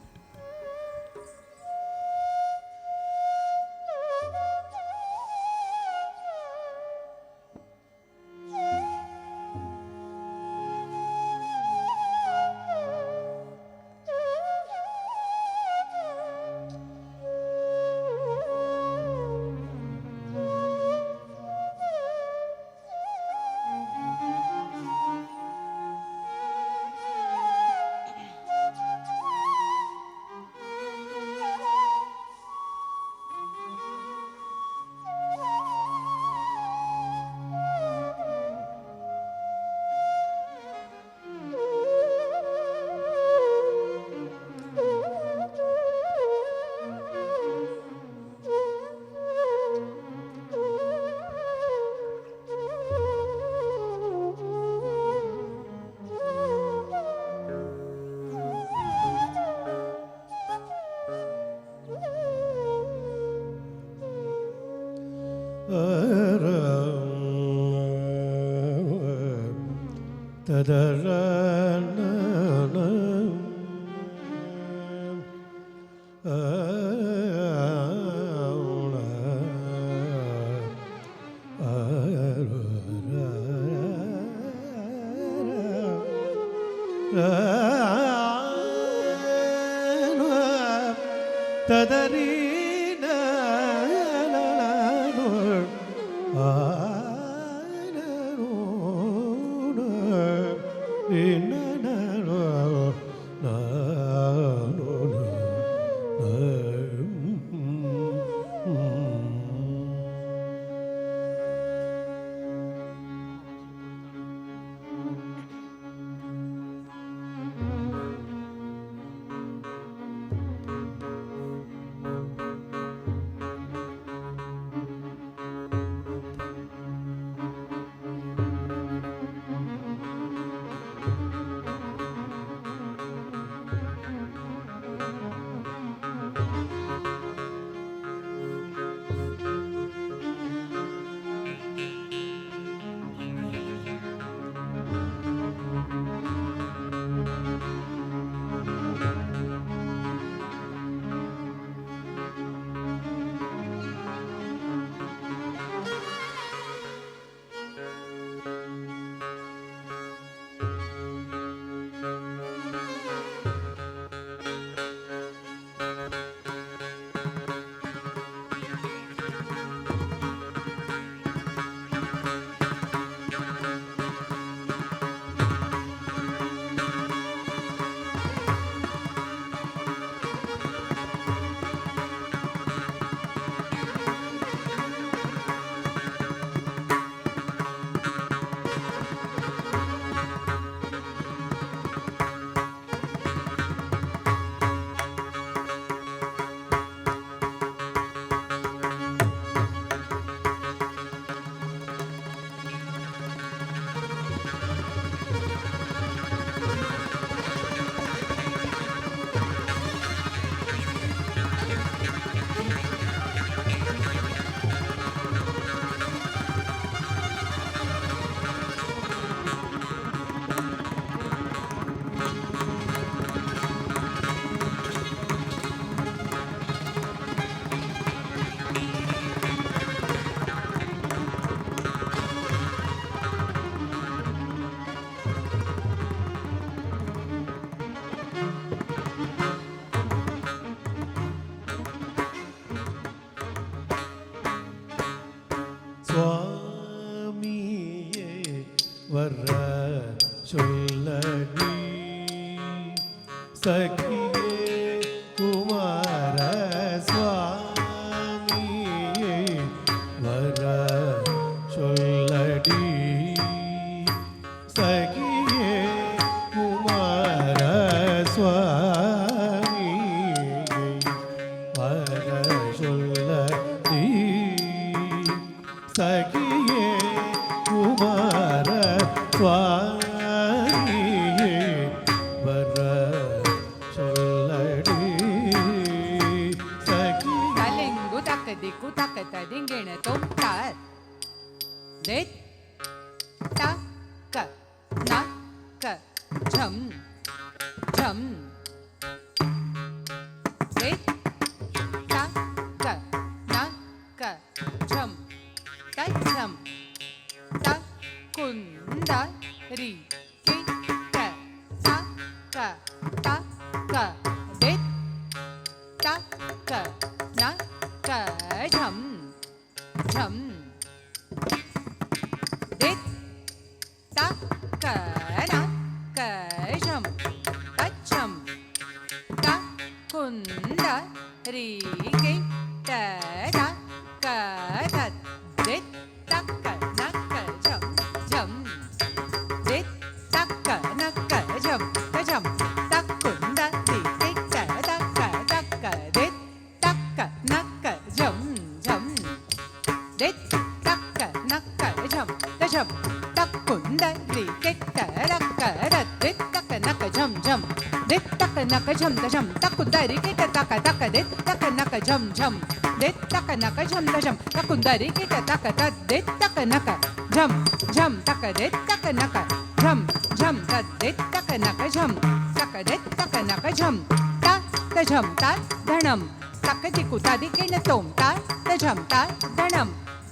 சுவாமியே வர சொல்லடி சகியே குமார சுவாமியே வர சொல்லடி சகியே குமார சுவாமியே வர சொல்லடி சகியே குமார சுவாமியே வர சொல்லடி சகி ತಲೆಂಗು ತಕ್ಕ ದಿಕ್ಕು ತಕ್ಕ ತದಿಂಗೆಣ ತೊಂತ ದೆತ್ ತಕ್ಕ ನಕ್ಕ ಝಂ ಝಂ ದೆತ್ ತಕ್ಕ ನಕ್ಕ ಝಂ ತಜ್ಜಂ ತಕ್ಕುಂದ ರಿ ಕಿಟ್ಟ ತಕ್ಕ ತಕ್ಕ ದೆತ್ ತಕ್ಕ ನಕ್ಕ ಝಂ ಝಂ ದೆತ್ ತಕ್ಕ ನಕ್ಕ ಝಂ ತಜ್ಜಂ ತಕ್ಕುಂದ ರಿ ಕಿಟ್ಟ ತಕ್ಕ ತತ್ ದೆತ್ ತಕ್ಕ ನಕ್ಕ ಝಂ ಝಂ ದೆತ್ ತಕ್ಕ ನಕ್ಕ ಝಂ ಝಂ ತಕ್ಕುಂದ ರಿ ಕಿಟ್ಟ ತಕ್ಕ ತಕ್ಕ ದೆತ್ ತಕ್ಕ ನಕ್ಕ ಝಂ ಝಂ ದೆತ್ ತಕ್ಕ ನಕ್ಕ ಝಂ ಝಂ ತಕ್ಕುಂದ ರಿ ಕಿಟ್ಟ ತಕ್ಕ ತತ್ ದೆತ್ ತಕ್ಕ ನಕ್ಕ ಝಂ ಝಂ ದೆತ್ ತಕ್ಕ ನಕ್ಕ ಝಂ ಝಂ ತಕ್ಕುಂದ ರಿ ಕಿಟ್ಟ ತಕ್ಕ ತಕ್ಕ ದೆತ್ ತಕ್ಕ ನಕ್ಕ ಝಂ ಝಂ ದೆತ್ ತಕ್ಕ ನಕ್ಕ ಝಂ ಝಂ ತಕ್ಕುಂದ ರಿ ಕಿಟ್ಟ ತಕ್ಕ ತತ್ ದೆತ್ ತಕ್ಕ ನಕ್ಕ ಝಂ ಝಂ ತಕ್ಕ ದೆತ್ ತಕ್ಕ ನಕ್ಕ ಝಂ झम तद्दित् तक नक झम तकदित् तक नक झम ता तझम ता धणम तकदि कुतादिकेन तोम ता तझम ता धणम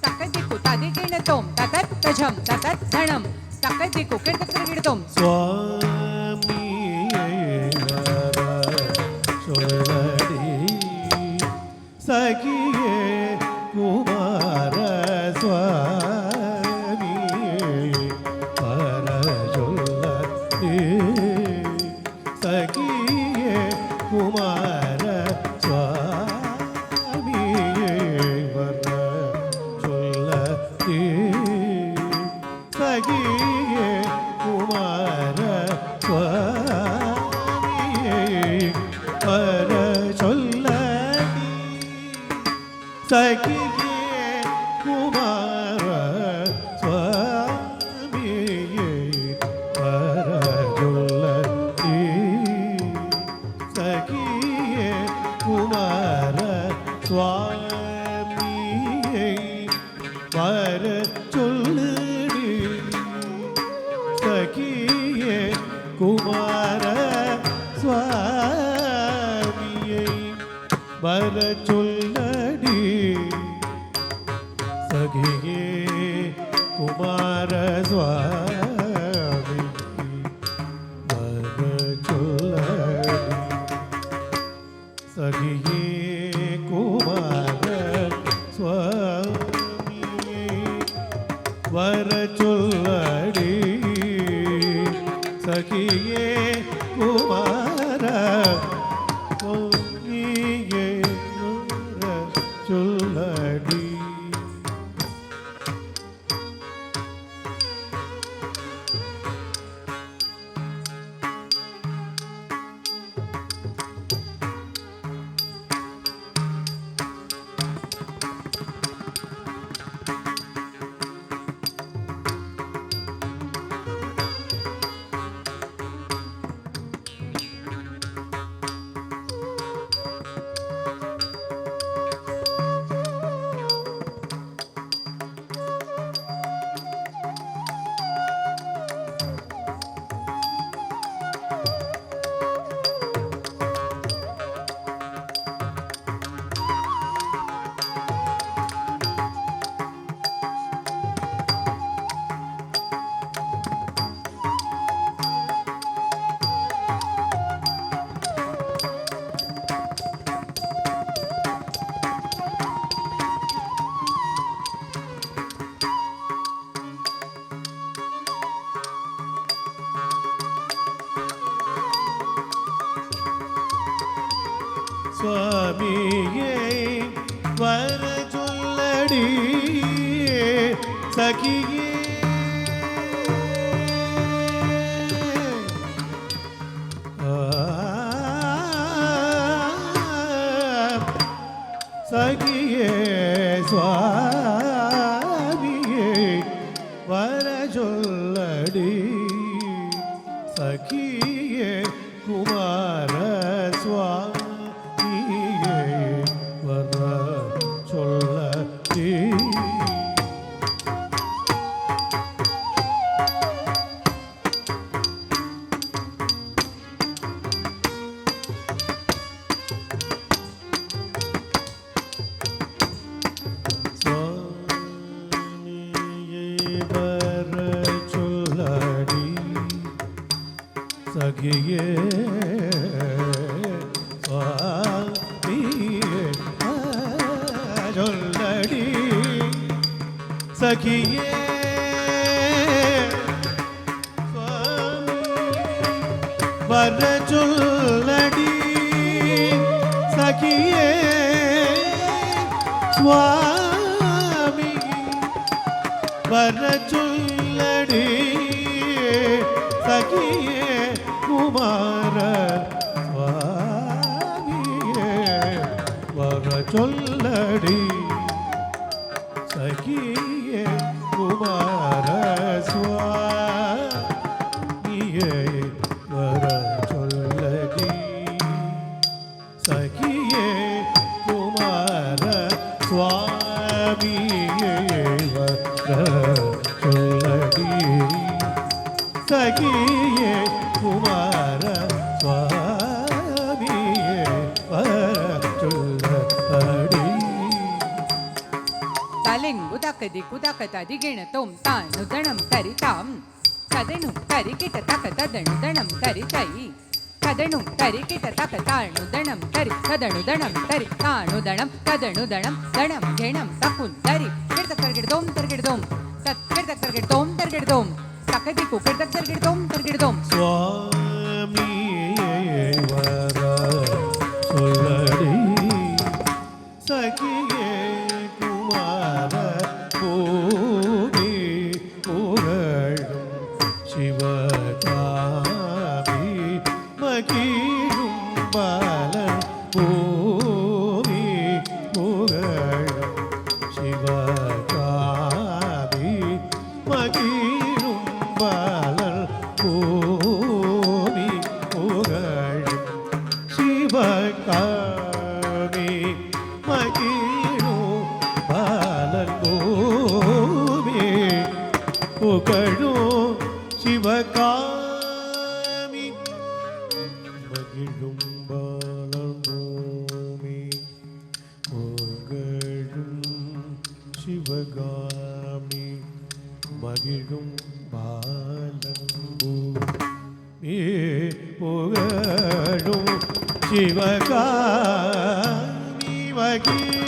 तकदि कुतादिकेन तोम ततत् तझम ततत् धणम तकदि कुकिर् तोम स्वामी சொல்லடி சகியே குமார சுவாமி பர சொல்லடி சகியே குமார சுவாமி பர சொல்லடி சகியே குமார சுவாமியே பர சொல்லடி சகியே குமார சுவாமியே பர சொல்லடி சகியே குமார சுவாமியே பர சொல்லடி சகியே குமார சுவாமியை வர சொல்லடி சகியே குமார சுவாமி வர சொல்லடி சகியே குமார சுவாமியை வர சொல்லடி சகியே குமார சுவாமியே வர சொல்லடி சுவாமியே வர சொல்லடி சகியே சகியே சுவாமியே வர சொல்லடி சகியே குமார சுவாமியே வர சொல்லடி சகியே சுவாமியே சொல்லடி சகியே வர சொல்லடி சகியே சுவாமி வர சொல்லடி சகியே குமார சுவாமியே வர சொல்லடி சகியே குமார சுவாமியே வர சொல்லடி சகியே குமார சுவாமியே வர சொல்லடி ಸಖಿಯೇ ಕುಮಾರ ಸ್ವಾಮಿಯೇ ವರ ಚೊಲ್ಲಡಿ ತಲೆಂಗು ತಕದಿಕ್ಕು ತಕತದಿಗಿಣ ತೊಂ ತಾನು ದಣಂ ತರಿತಾಂ ತದೆನು ತರಿಕಿಟ ತಕ ತದಣು ದಣಂ ತರಿತೈ ತದಣು ತರಿಕಿಟ ತಕ ತಾಣು ದಣಂ ತರಿ ತದಣು ದಣಂ ತರಿ ತಾಣು ದಣಂ ತದಣು ದಣಂ ದಣಂ ಗೆಣಂ ತಕುನ್ ತರಿ ಕಿಡ್ತಕ್ ತರ್ಗಿಡ್ದೋಂ ತರ್ಗಿಡ್ದೋಂ ತತ್ ಕಿಡ್ತಕ್ ತರ್ಗಿಡ್ದೋಂ ತರ್ಗಿಡ್ದೋಂ ತಕದಿಕ್ಕು ಕಿಡ್ತಕ್ ತರ್ಗಿಡ್ದೋಂ ತರ್ಗಿಡ್ದೋಂ ಸ್ವಾಮಿಯೇ ವರ ಚೊಲ್ಲಡಿ ಸಖಿಯೇ ಕುಮಾರ ಭೂಮಿ புகழும் சிவகாமி மகிழும் பாலன் பூமி புகழும் சிவகாமி மகிழும் பாலன் பூமி புகழும் சிவகாமி மகிழும் பாலன் பூமி புகழும் சிவகாமி மகிழும் பாலன் பூமி புகழும் சிவகாமி மகிழும் பாலன் பூமி புகழும் சிவகாமி மகிழும்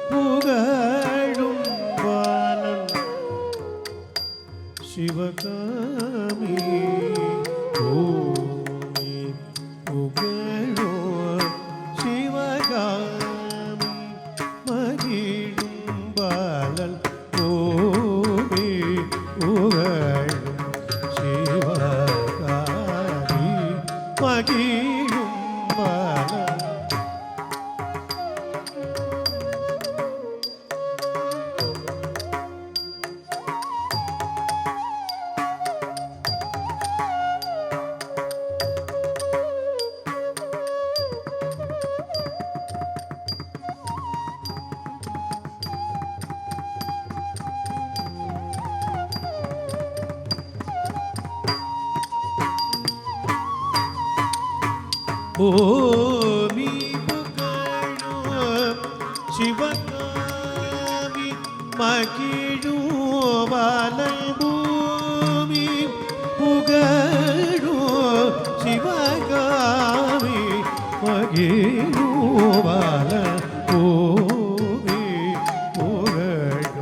புகழும் பாலன் சிவகாமி ஓமி புகழும் சிவகாமி மகிழும் பாலன் ஓமி புகழும் சிவகாமி மகிழும் பாலன் ஓமி புகழும் சிவகாமி மகிழும் பாலன் பூமி புகழும் சிவகாமி மகிழும் பாலன் பூமி புகழும்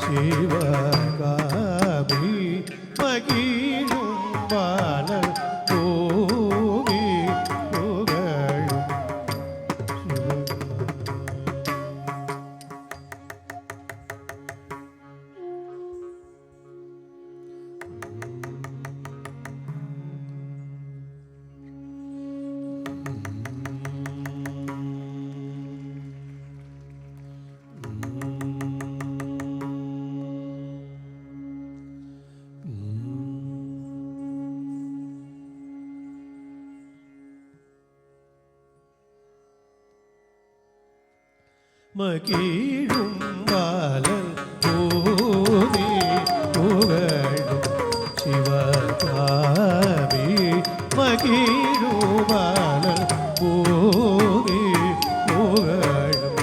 சிவகாமி மகிழும் பாலன் பூமி புகழும் மகிழும் பாலன் பூமி புகழும் சிவகாமி மகிழும் பாலன் பூமி புகழும்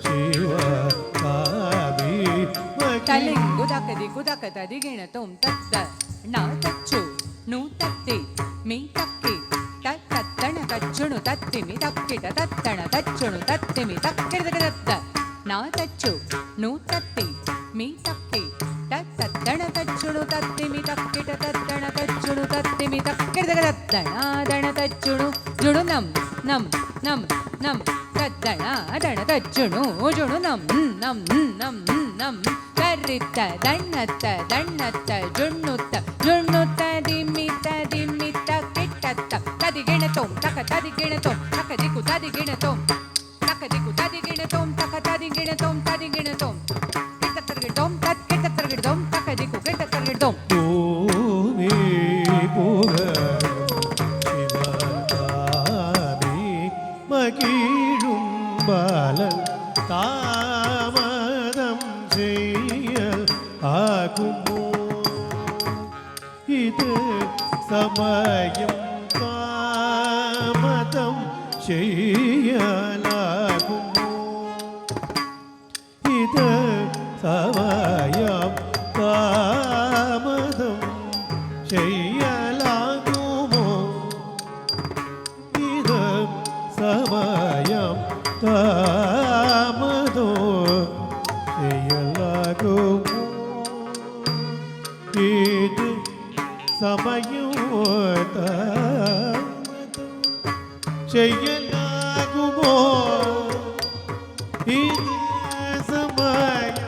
சிவகாமி ತಲೆಂಗು ದಕದಿಗು ದಕತದಿಗಿಣ ತೊಂ ತತ್ತ ನಾ ತಚ್ಚು ನು ತತ್ತಿ ಮೀ ತಕ್ಕಿ ತತ್ತಣ ತಚ್ಚುಣು ತತ್ತಿಮಿ ತಕ್ಕಿಟ ತತ್ತಣ ತಚ್ಚುಣು ತತ್ತಿಮಿ ತಕ್ಕಿಡದಗ ತತ್ತ ನಾ ತಚ್ಚು ನು ತತ್ತಿ ಮೀ ತಕ್ಕಿ ತತ್ತಣ ತಚ್ಚುಣು ತತ್ತಿಮಿ ತಕ್ಕಿಟ ತತ್ತಣ ತಚ್ಚುಣು ತತ್ತಿಮಿ ತಕ್ಕಿಡದಗ ತತ್ತಣ ದಣ ತಚ್ಚುಣು ಜುಣು ನಂ ನಂ ನಂ ನಂ ತದ್ದಣ ದಣ ತಚ್ಚುಣು ಜುಣು ನಂ ನಂ ನಂ ನಂ ಕರಿತ್ತ ದಣ್ಣತ್ತ ದಣ್ಣತ್ತ ಜುಣ್ಣುತ್ತ ಜುಣ್ಣುತ್ತ ದಿಮ್ಮಿತ್ತ ದಿಮ್ಮಿತ್ತ ಕಿಟ್ಟತ್ತ ತದಿಗಿಣತೋಂ ತಕ ತದಿಗಿಣತೋಂ ತಕ ದಿಕ್ಕು ತದಿಗಿಣತೋಂ ತಕ ದಿಕ್ಕು ತದಿಗಿಣತೋಂ ತಕ ತದಿಗಿಣತೋಂ ತದಿಗಿಣತೋಂ ಕಿಟ್ಟ ತರ್ಗಿಡೋಂ ತತ್ ಕಿಟ್ಟ ತರ್ಗಿಡೋಂ ತಕ ದಿಕ್ಕು ಕಿಟ್ಟ ತರ್ಗಿಡೋಂ பூமி புகழும் சிவகாமி மகிழும் பாலன் தாமதம் செய்யல் ஆகுமோ இது சமயம் தாமதம் செய்யலாகுமோ இது சமயம் தாமதம் செய்யலாகுமோ இது சமயம் தாமதம் செய்யலாகுமோ இது சமயம் தாமதம் செய்யலாகுமோ இது சமயம்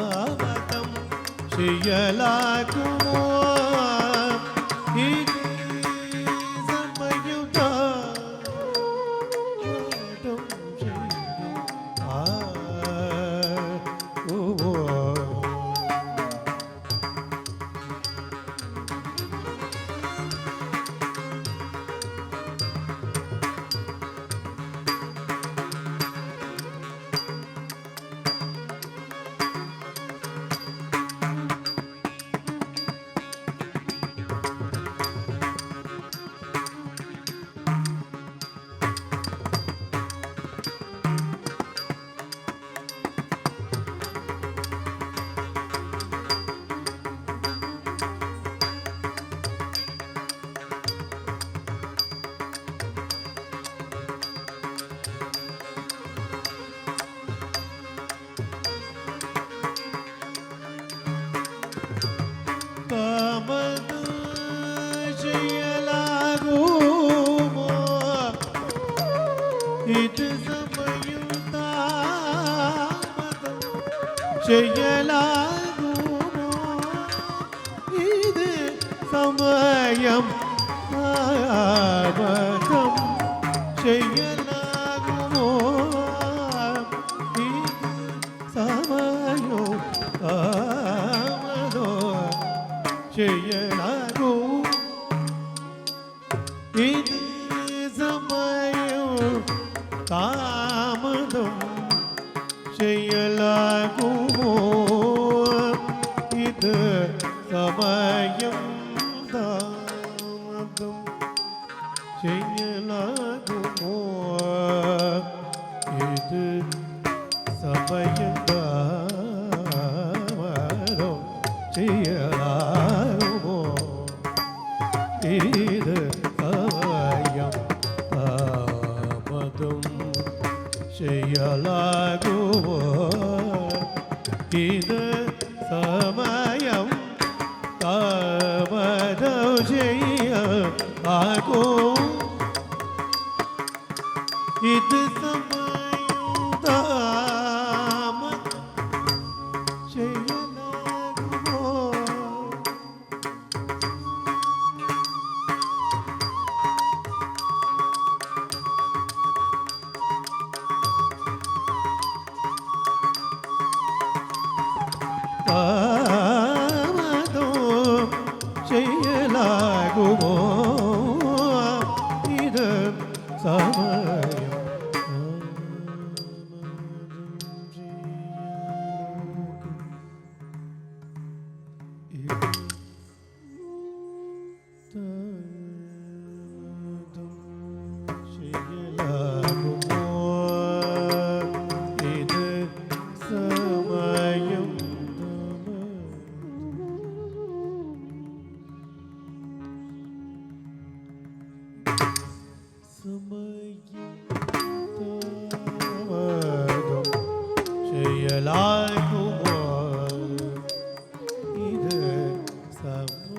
താമതം ചെയ്യലാകുമോ ഇത് സമയുത ചെയ്യലാകുമോ ഇത് സമയം താമതം ചെയ്യലാകുമോ ഇത് സമയം താമതം ചെയ്യലാകൂ ഇത് സമയം താമതം ചെയ്യലാകുമോ ഇത് സമയം താമതം ചെയ്യലാകുമോ ഇത് സമയം താമതം ചെയ്യലാകുമോ ഇത് സമയം താമതം ചെയ്യലാകുമോ ഇത് സമയം താമതം ചെയ്യലാകുമോ ഇത് സമയം താമതം ചെയ്യലാകുമോ താമതം ചെയ്യലാകുമോ ഇത് സമയം ചെയ്യലാകുമോ ഇത് സമയം ചെയ്യലാകുമോ ഇത് സമയോ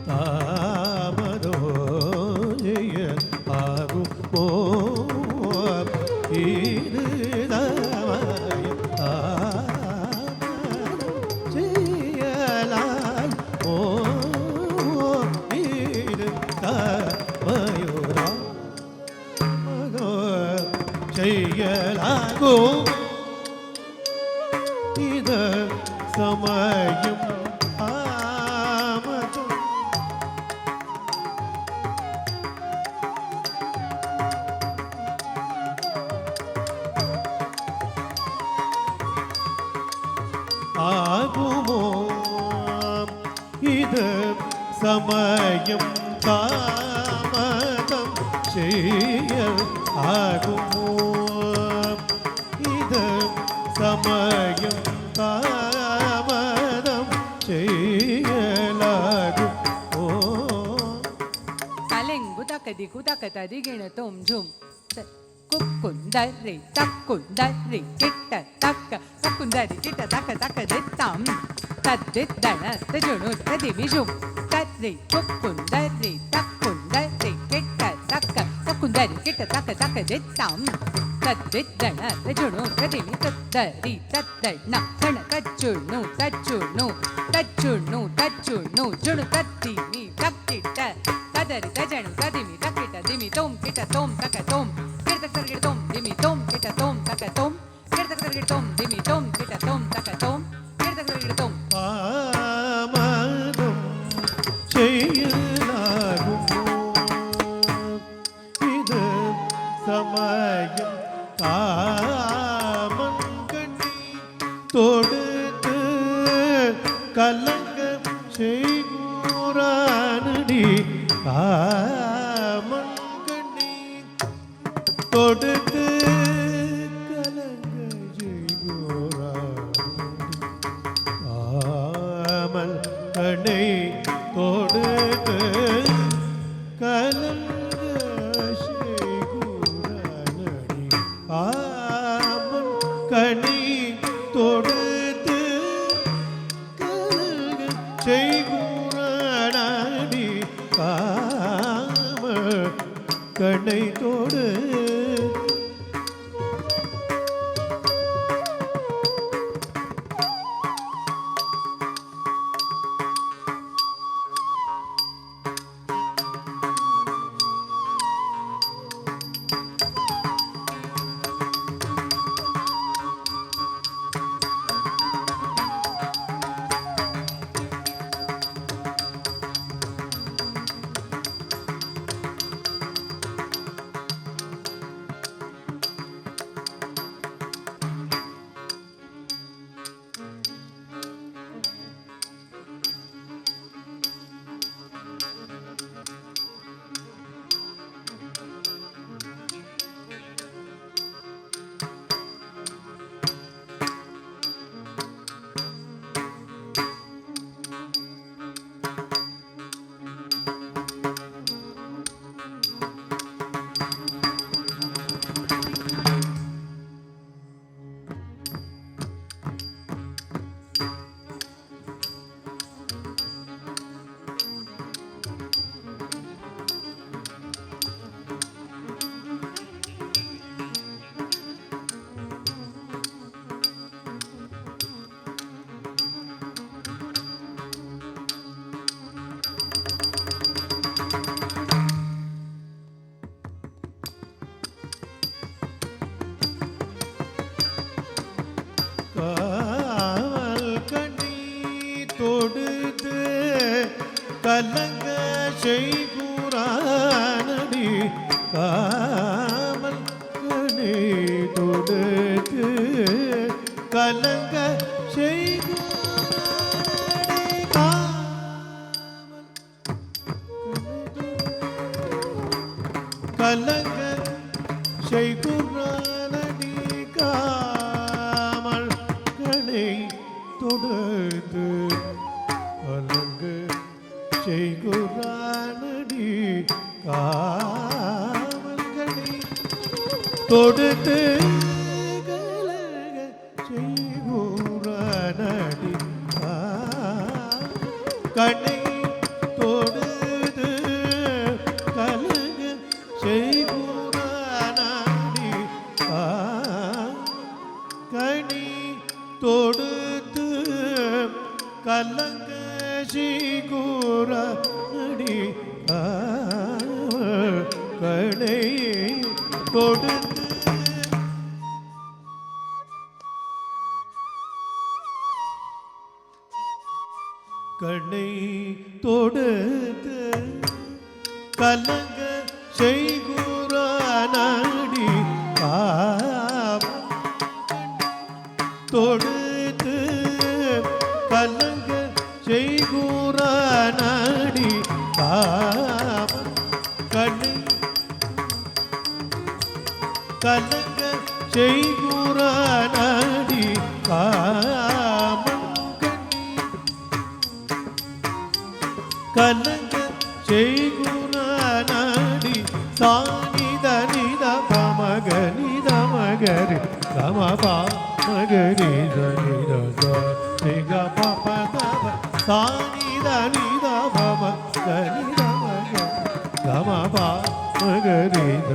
താമതോ ചെയ്യലാകുമോ ഇത് സമയം താമതം ചെയ്യലാകുമോ ഇത് സമയോ ചെയ്യലാകുമോ ഇത് സമയം താമതം சமயம் தாமதம் செய்ய ஆகுமோ இது சமயம் தாமதம் செய்யலாகுமோ ತಲೆಂಗು ತಕದಿಗು ತಕತದಿಗಿಣ ತೊಂ ಝುಂ ಕುಕ್ಕುಂದರಿ ತಕ್ಕುಂದರಿ ಕಿಟ್ಟ ತಕ್ಕ ತಕ್ಕುಂದರಿ ಕಿಟ್ಟ ತಕ್ಕ ತಕ್ಕ ದಿತ್ತಾಂ ತದ್ದಿದ್ದಣ ತಜುಣು ತದಿವಿ ಝುಂ ತದ್ರಿ ಕುಕ್ಕುಂದರಿ ತಕ್ಕುಂದರಿ ಕಿಟ್ಟ ತಕ್ಕ ತಕ್ಕುಂದರಿ ಕಿಟ್ಟ ತಕ್ಕ ತಕ್ಕ ದಿತ್ತಾಂ ತದ್ದಿದ್ದಣ ತಜುಣು ತದಿವಿ ತದ್ದರಿ ತದ್ದಣ ತಣ ತಜ್ಜುಣು ತಜ್ಜುಣು ತಜ್ಜುಣು ತಜ್ಜುಣು ಜುಣು ತದ್ದಿಮಿ ತಕ್ಕಿಟ್ಟ ತದರಿ ತಜಣು ತದಿಮಿ ತಕ್ಕಿಟ ದಿಮಿ ತೋಂ ಕಿಟ ತೋಂ ತಕ ತೋಂ ಕಿಟತಕ ತರ್ಗಿಡ ತೋಂ ದಿಮಿ ತೋಂ ಕಿಟ ತೋಂ ತಕ ತೋಂ ಕಿಟತಕ ತರ್ಗಿಡ ತೋಂ ದಿಮಿ ತೋಂ ಕಿಟ ತೋಂ ತಕ ತೋಂ ಕಿಟತಕ ತರ್ಗಿಡ ತೋಂ தாமதம் செய்யலாகுமோ இது சமயம் தாமங்கண்ணி தொடுத்து கலங்க செய்கூரானடி காமங்கண்ணி தொடுத்து கலங்க செய்கூரானடி காமல் கண்ணை தொடுத்து கலங்க செய்கூரானடி காமல் கண்ணை தொடுத்து கலங்க செய்கூரானடி காமல் கண்ணை தொடு காவல் கண்ணி தொடுத்து கலங்க செய்கூரானடி காவல் கண்ணி தொடுத்து கலங்க செய்கூரானடி காவல் கலங்க செய்கூரானடி காமல் கணை தொடுத்து கலங்க செய்கூரானடி காமல் கணை தொடுத்து கலங்க செய்கூரானடி கணை தொடுத்து கலங்க செய்கூரானடி கனி தொடுத்து கலங்க செய்கூரானடி கணை தொடுத்து கண்ணை தொடுத்து கலங்க செய்கூரானடி தொடுத்து கலங்க செய்கூரானடி செய்குறனடி கலங்க செய்குறனடி சானித நித பமக நித மகரி கமபா மகரி நித நிக பபதப சானித நித பம நித மகரி கமபா மகரி நித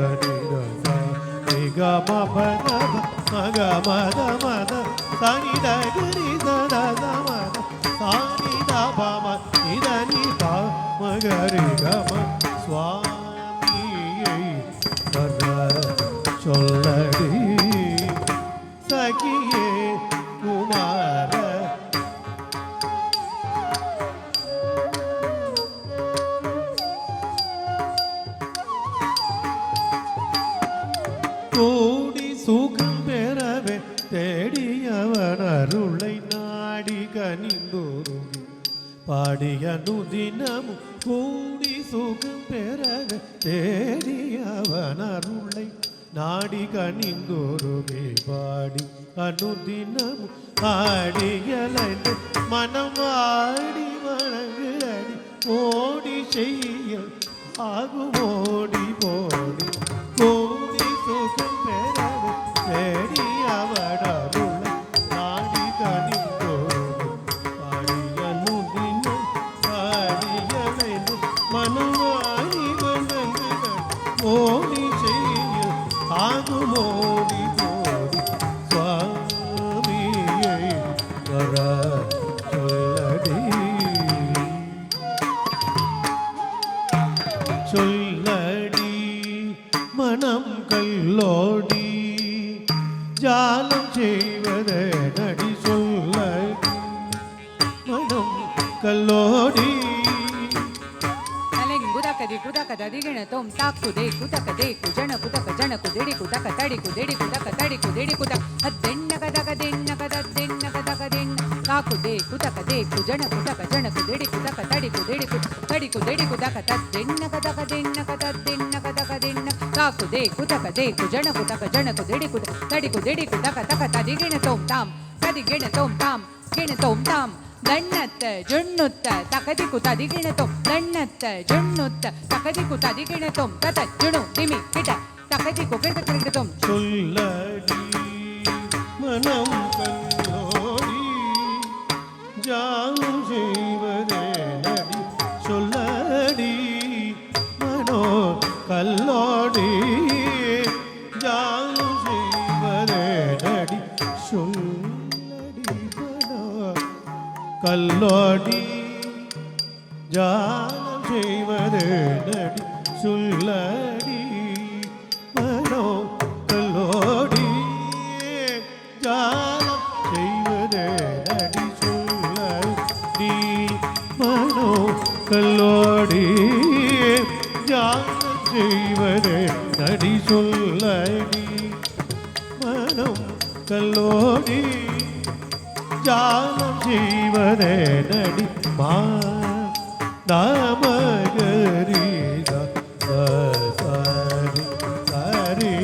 நிக பபதப மக மத மத சனித கரி சத மத சானித பம நித நிப மகரி கம சுவாமியை வர சொல்லடி சகியே குமார கோடி சுகம் பெறவே தேடியவன் அருளை நாடி கனிந்தோருகி பாடிய நுதினமும் கூடி சுகம் பெறவே தேடியவன் அருளை நாடி கனிந்தோருகே பாடி அனுதினமும் ஆடியலைந்து மனம் ஆடி வணங்குடி ஓடி செய்ய ஆகும் ஓடி போடி கோடி சுகம் பெறவே தேடி அவடருளை நாடி கனிந்தோருகே பாடிய நுதினம் ஆடியலைந்து மனம் ஆடி வணங்குடி ஓடி செய்ய ஆகுமோடி போடி சுவாமியை வர சொல்லடி சொல்லடி மனம் கல்லோடி ஜாலம் செய்வதே நடி சொல்லடி மனம் கல்லோடி ತಲೆಂಗುದಕದಿ ಕುದಕದದಿಗಿಣ ತೊಂ ತಾಕ್ಕುದೆ ಕುತಕದೆ ಕುಜಣ ಕುತಕ ಜಣ ಕುದಿಡಿ ಕುತಕ ತಡಿ ಕುದಿಡಿ ಕುತಕ ತಡಿ ಕುದಿಡಿ ಕುತಕ ಹದ್ದೆಣ್ಣ ಕದಕದೆಣ್ಣ ಕದದ್ದೆಣ್ಣ ಕದಕದೆಣ್ಣ ಕಾಕುದೆ ಕುತಕದೆ ಕುಜಣ ಕುತಕ ಜಣ ಕುದಿಡಿ ಕುತಕ ತಡಿ ಕುದಿಡಿ ತಡಿ ಕುದಿಡಿ ಕುತಕ ತದ್ದೆಣ್ಣ ಕದಕದೆಣ್ಣ ಕದದ್ದೆಣ್ಣ ಕದಕದೆಣ್ಣ ಕಾಕುದೆ ಕುತಕದೆ ಕುಜಣ ಕುತಕ ಜಣ ಕುದಿಡಿ ಕುತ ತಡಿ ಕುದಿಡಿ ಕುತಕ ತಕ ತದಿಗಿಣ ತೊಂ ತಾಂ ತದಿಗಿಣ ತೊಂ ತಾಂ ಗಿಣ ತೊಂ ತಾಂ ದಣ್ಣತ್ತ ಜುಣ್ಣುತ್ತ ತಕದಿಕು ತದಿಗಿಣತೊಂ ದಣ್ಣತ್ತ ಜುಣ್ಣುತ್ತ ತಕದಿಕು ತದಿಗಿಣತೊಂ ತತ ಜುಣು ದಿಮಿ ಕಿಟ ತಕದಿಕು ಕಿಟಕಿಟತೊಂ சொல்லடி மனம் கல்லோடி ஜாலம் செய்வதே நடி சொல்லடி மனோ கல்லோடி ஜாலம் செய்வதே நடி சொல்லடி மனோ கல்லோடி ஜாலம் செய்வதே நடி சொல்லடி மனோ கல்லோடி ஜாலம் செய்வதே நடி சொல்லடி மனோ கல்லோடி ஜாலம் செய்வதே நடி சொல்லடி மனம் கல்லோடி ஜாலம் செய்வதே நடி மா நாமகரி சரி சரி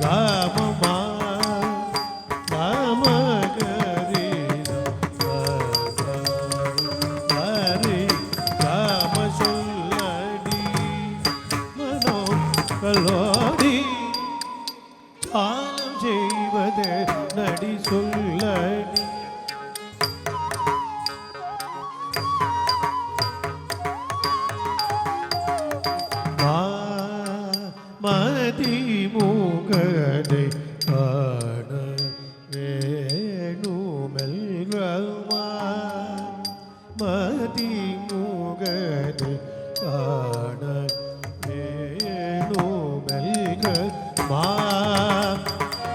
ராமமா நாமகரி சரி ராம சொல்லடி மனோ கல்லோடி ஜாலம் செய்வதே நடி சொல்லடி மதி மூகதை காண வேணுமெல்வமா மதி மூகதை காண வேணுமெல்வமா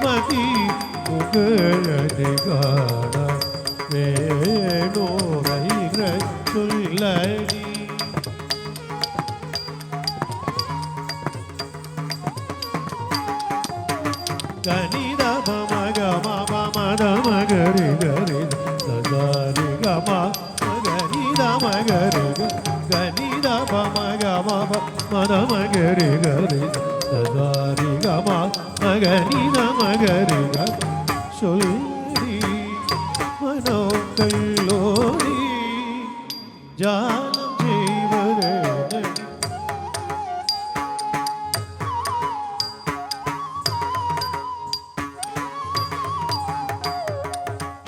மதி மூகதை காண வேணுமெல்வ சொல்லடி கனித மமக மம மத மகரி கரி சரி கம மகனித மகரி கனித மமக மம மத மகரி கரி சரி கம மகனித மகரி சொல்லடி மனம் கல்லோடி ஜாலம் செய்வதே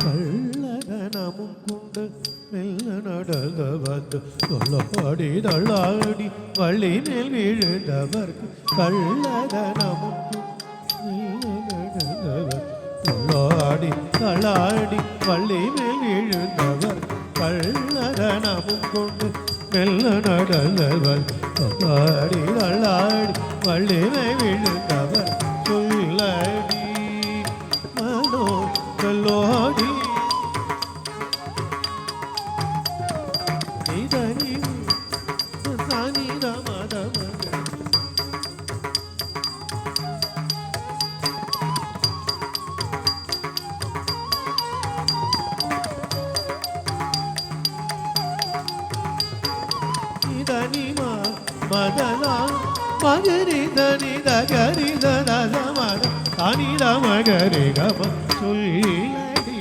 கள்ளதனமும் கொண்டு மெல்ல நடந்தவர் தொல்லாடி தள்ளாடி வள்ளி மேல் விழுந்தவர்க்கு கள்ளதனமும் தொல்லாடி தள்ளாடி வள்ளி மேல் விழுந்தவர் கள்ளதனமும் கொண்டு மெல்ல நடந்தவர் தொல்லாடி தள்ளாடி வள்ளி மேல் விழுந்தவர் சொல்லடி மனோ கல்லோடி மகரி தனி தகரி தமர தனித மகரி கம சொல்லடி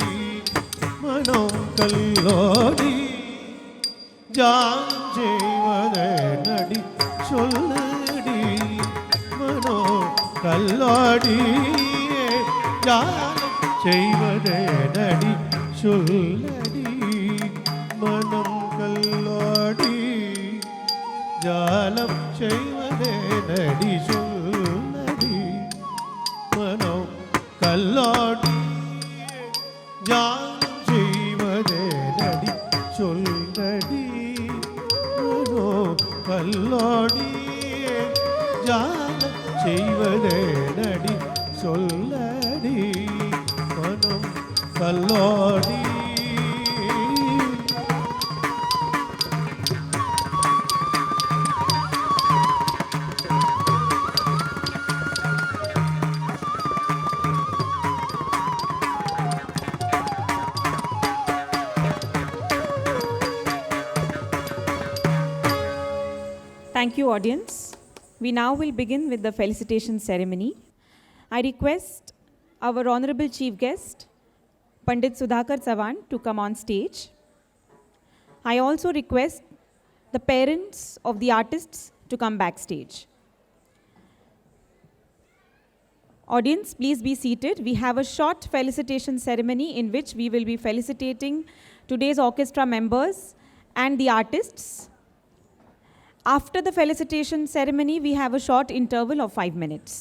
மனோ கல்லோடி ஜான் செய்வதே நடி சொல்லடி மனோ கல்லோடி ஜான் செய்வதே நடி சொல்லடி மனம் கல்லோடி ஜாலம் செய்வதே நடி சொல்லடி மனம் கல்லாடி ஜாலம் செய்வதே நடி சொல்லடி மனோ கல்லாடி ஜாலம் செய்வதே நடி சொல்லடி மனம் Kalladi. Thank you, audience. We now will begin with the felicitation ceremony. I request our honorable chief guest, Pandit Sudhakar Chavan, to come on stage. I also request the parents of the artists to come backstage. Audience, please be seated. We have a short felicitation ceremony in which we will be felicitating today's orchestra members and the artists. After the felicitation ceremony, we have a short interval of 5 minutes.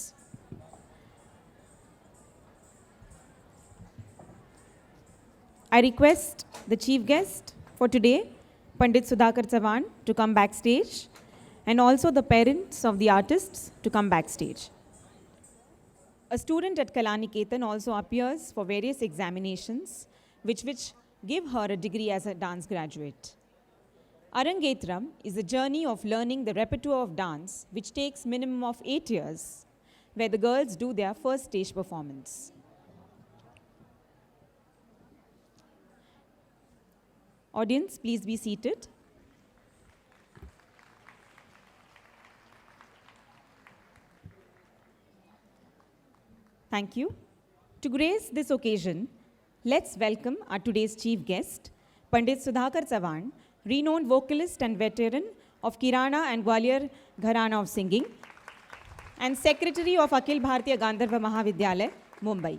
I request the chief guest for today, Pandit Sudhakar Chavan, to come backstage, and also the parents of the artists to come backstage. A student at Kalaniketan also appears for various examinations, which give her a degree as a dance graduate. Arangetram is a journey of learning the repertoire of dance, which takes minimum of 8 years, where the girls do their first stage performance. Audience, please be seated. Thank you. To grace this occasion, let's welcome our today's chief guest, Pandit Sudhakar Chavan, renowned vocalist and veteran of Kirana and Gwalior Gharana of Singing, and secretary of Akhil Bharatiya Gandharva Mahavidyalaya, Mumbai.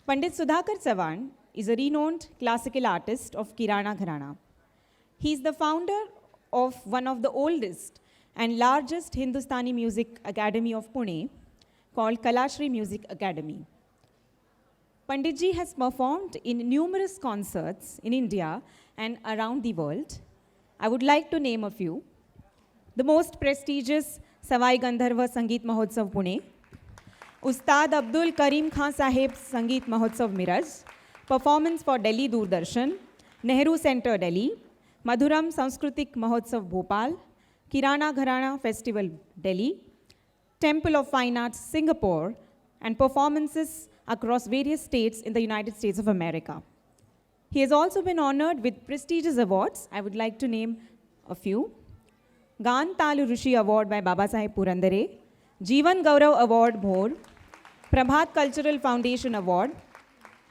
Pandit Sudhakar Chavan is a renowned classical artist of Kirana Gharana. He is the founder of one of the oldest and largest Hindustani Music Academy of Pune, called Kalashri Music Academy. Panditji has performed in numerous concerts in India and around the world. I would like to name a few. The most prestigious Savai Gandharva Sangeet Mahotsav Pune, Ustad Abdul Karim Khan Sahib Sangeet Mahotsav Miraj, performance for Delhi Doordarshan, Nehru Center Delhi, Madhuram Sanskritik Mahotsav Bhopal, Kirana Gharana Festival Delhi, Temple of Fine Arts Singapore, and performances across various states in the United States of America. He has also been honored with prestigious awards. I would like to name a few. Gan Talu Rishi Award by Baba Saheb Purandare, Jeevan Gaurav Award Bhor, Prabhat Cultural Foundation Award,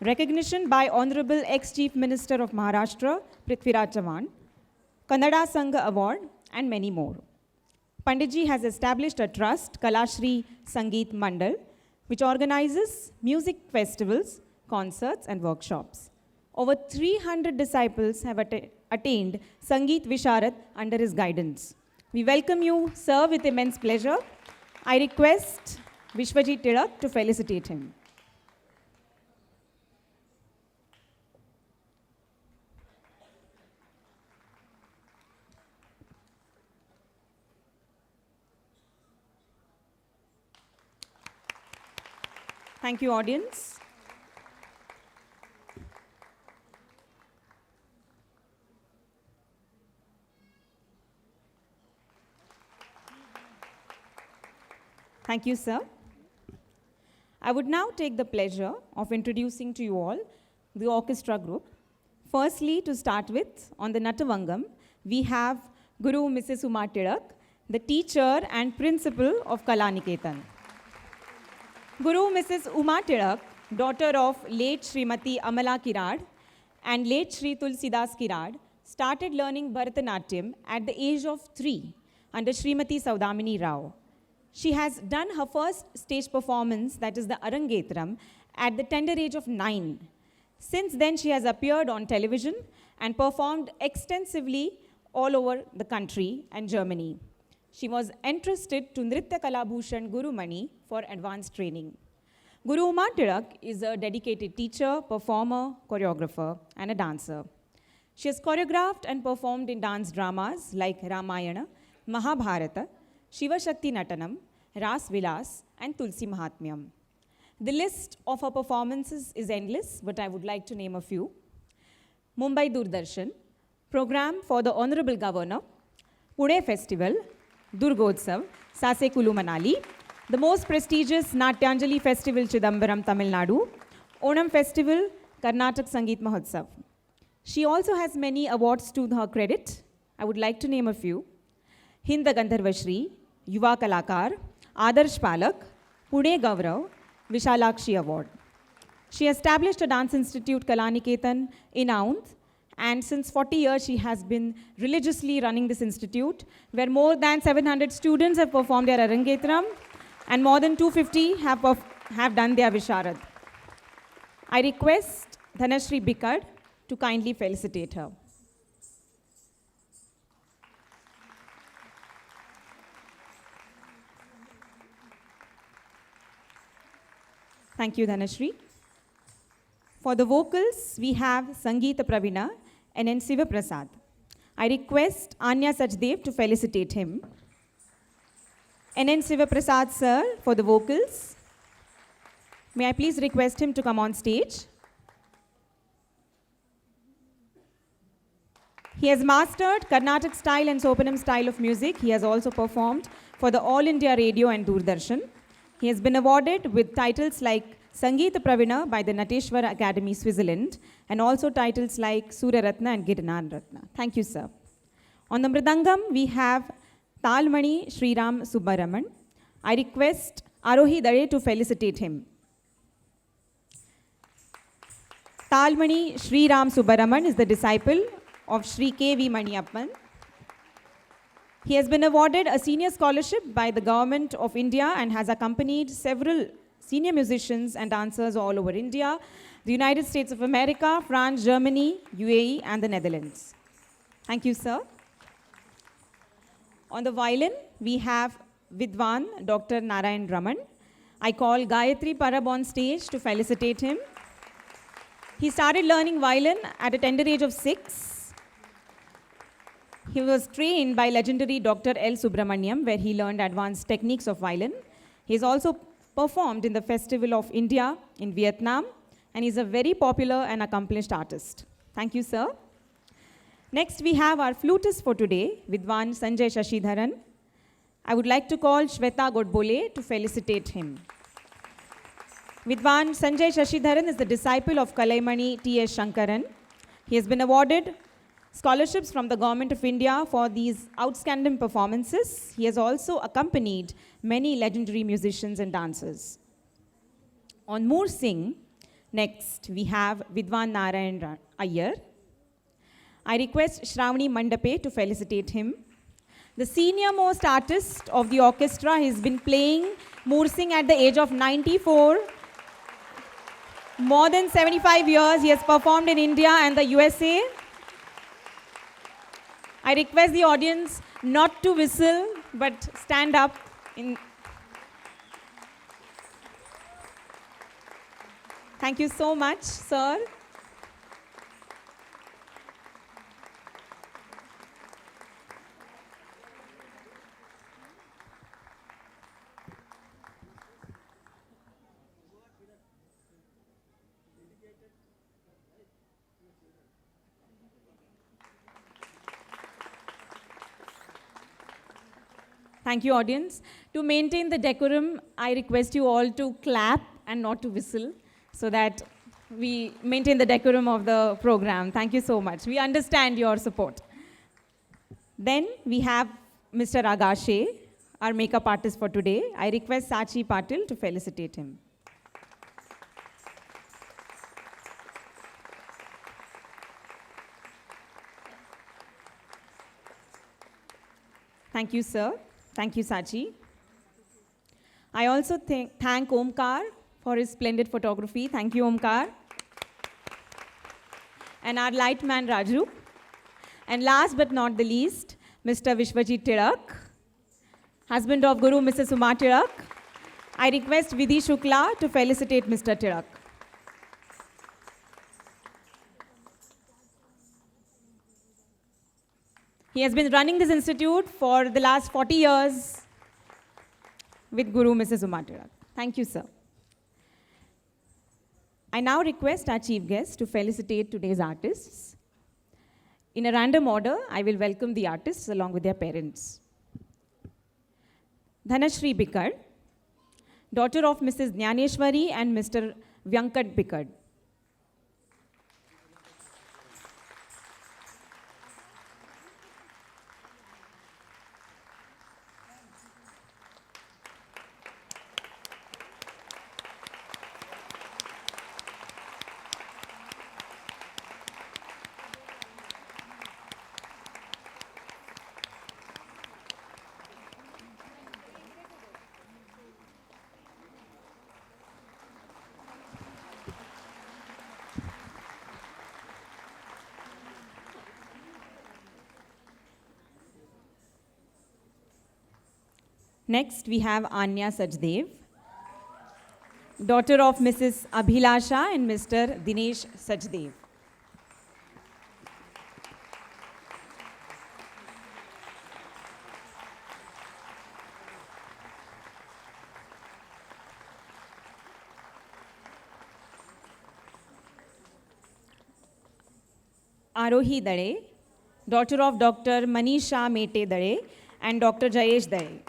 recognition by Honorable ex-Chief Minister of Maharashtra, Prithviraj Chavan, Kannada Sangha Award, and many more. Panditji has established a trust, Kalashri Sangeet Mandal, which organizes music festivals, concerts, and workshops. Over 300 disciples have attained Sangeet Visharad under his guidance. We welcome you, sir, with immense pleasure. I request Vishwajit Tilak to felicitate him. Thank you, audience. Thank you, sir. I would now take the pleasure of introducing to you all the orchestra group. Firstly, to start with, on the Natavangam, we have Guru Mrs. Uma Tilak, the teacher and principal of Kalaniketan. Guru Mrs. Uma Tilak, daughter of late Srimati Amala Kirad and late Sri Tulsidas Kirad, started learning Bharatanatyam at the age of 3 under Srimati Saudamini Rao. She has done her first stage performance, that is the Arangetram, at the tender age of 9. Since then, she has appeared on television and performed extensively all over the country and Germany. She was entrusted to Nritya Kalabhushan Guru Mani for advanced training. Guru Uma Tilak is a dedicated teacher, performer, choreographer, and a dancer. She has choreographed and performed in dance dramas like Ramayana, Mahabharata, Shiva Shakti Natanam, Ras Vilas, and Tulsi Mahatmyam. The list of her performances is endless, but I would like to name a few. Mumbai Doordarshan, program for the Honorable Governor, Pune Festival, Durgotsav, Sase Kulu Manali, the most prestigious Natyanjali Festival, Chidambaram, Tamil Nadu, Onam Festival, Karnataka Sangeet Mahotsav. She also has many awards to her credit. I would like to name a few. Hind Gandharva Shri, Yuva Kalakar, Adarsh Palak, Pune Gaurav, Vishalakshi Award. She established a dance institute, Kalaniketan, in Aundh, and since 40 years she has been religiously running this institute, where more than 700 students have performed their Arangetram, and more than 250 have done their Visharad. I request Dhanashri Bikad to kindly felicitate her. Thank you, Dhanashri. For the vocals, we have Sangeeta Pravina and N. Siva Prasad. I request Anya Sachdev to felicitate him. N. Siva Prasad, sir, for the vocals. May I please request him to come on stage? He has mastered Carnatic style and Sopanam style of music. He has also performed for the All India Radio and Doordarshan. He has been awarded with titles like Sangeeta Pravina by the Nateshwara Academy, Switzerland, and also titles like Surya Ratna and Girnan Ratna. Thank you, sir. On the Mridangam, we have Talmani Sriram Subbaraman. I request Arohi Dare to felicitate him. Talmani Sriram Subbaraman is the disciple of Sri K.V. Maniappan. He has been awarded a senior scholarship by the Government of India and has accompanied several senior musicians and dancers all over India, the United States of America, France, Germany, UAE, and the Netherlands. Thank you, sir. On the violin, we have Vidwan Dr. Narayan Raman. I call Gayatri Parab on stage to felicitate him. He started learning violin at a tender age of 6. He was trained by legendary Dr. L. Subramaniam, where he learned advanced techniques of violin. He has also performed in the Festival of India in Vietnam, and is a very popular and accomplished artist. Thank you, sir. Next, we have our flutist for today, Vidwan Sanjay Shashidharan. I would like to call Shweta Godbole to felicitate him. Vidwan Sanjay Shashidharan is the disciple of Kalaimani T.S. Shankaran. He has been awarded scholarships from the Government of India for these outstanding performances. He has also accompanied many legendary musicians and dancers. On Moor Singh, next we have Vidwan Narayan Iyer. I request Shravani Mandape to felicitate him. The senior most artist of the orchestra, he's been playing Moor Singh at the age of 94. More than 75 years, he has performed in India and the USA. I request the audience not to whistle, but stand up. Thank you so much, sir. Thank you, audience. To maintain the decorum, I request you all to clap and not to whistle so that we maintain the decorum of the program. Thank you so much. We understand your support. Then we have Mr. Agashe, our makeup artist for today. I request Sachi Patil to felicitate him. Thank you, sir. Thank you, Sachi. I also thank Omkar for his splendid photography. Thank you, Omkar. And our light man, Raju. And last but not the least, Mr. Vishwajit Tirak, husband of Guru Mrs. Suma Tirak. I request Vidhi Shukla to felicitate Mr. Tirak. He has been running this institute for the last 40 years with Guru Mrs. Uma Tirak. Thank you, sir. I now request our chief guest to felicitate today's artists. In a random order, I will welcome the artists along with their parents. Dhanashri Bikad, daughter of Mrs. Jnaneshwari and Mr. Vyankat Bikad. Next, we have Anya Sajdev, daughter of Mrs. Abhilasha and Mr. Dinesh Sajdev. Arohi Dare, daughter of Dr. Manisha Mete Dare and Dr. Jayesh Dare.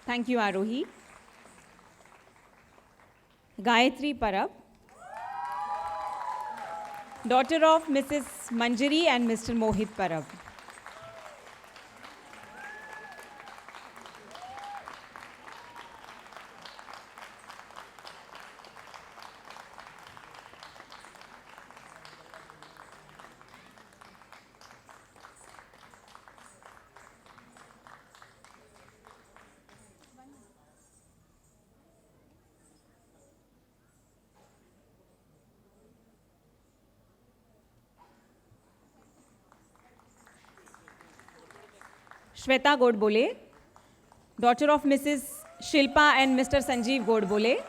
Thank you, Arohi. Gayatri Parab, daughter of Mrs. Manjari and Mr. Mohit Parab. Shweta Godbole, daughter of Mrs. Shilpa and Mr. Sanjeev Godbole.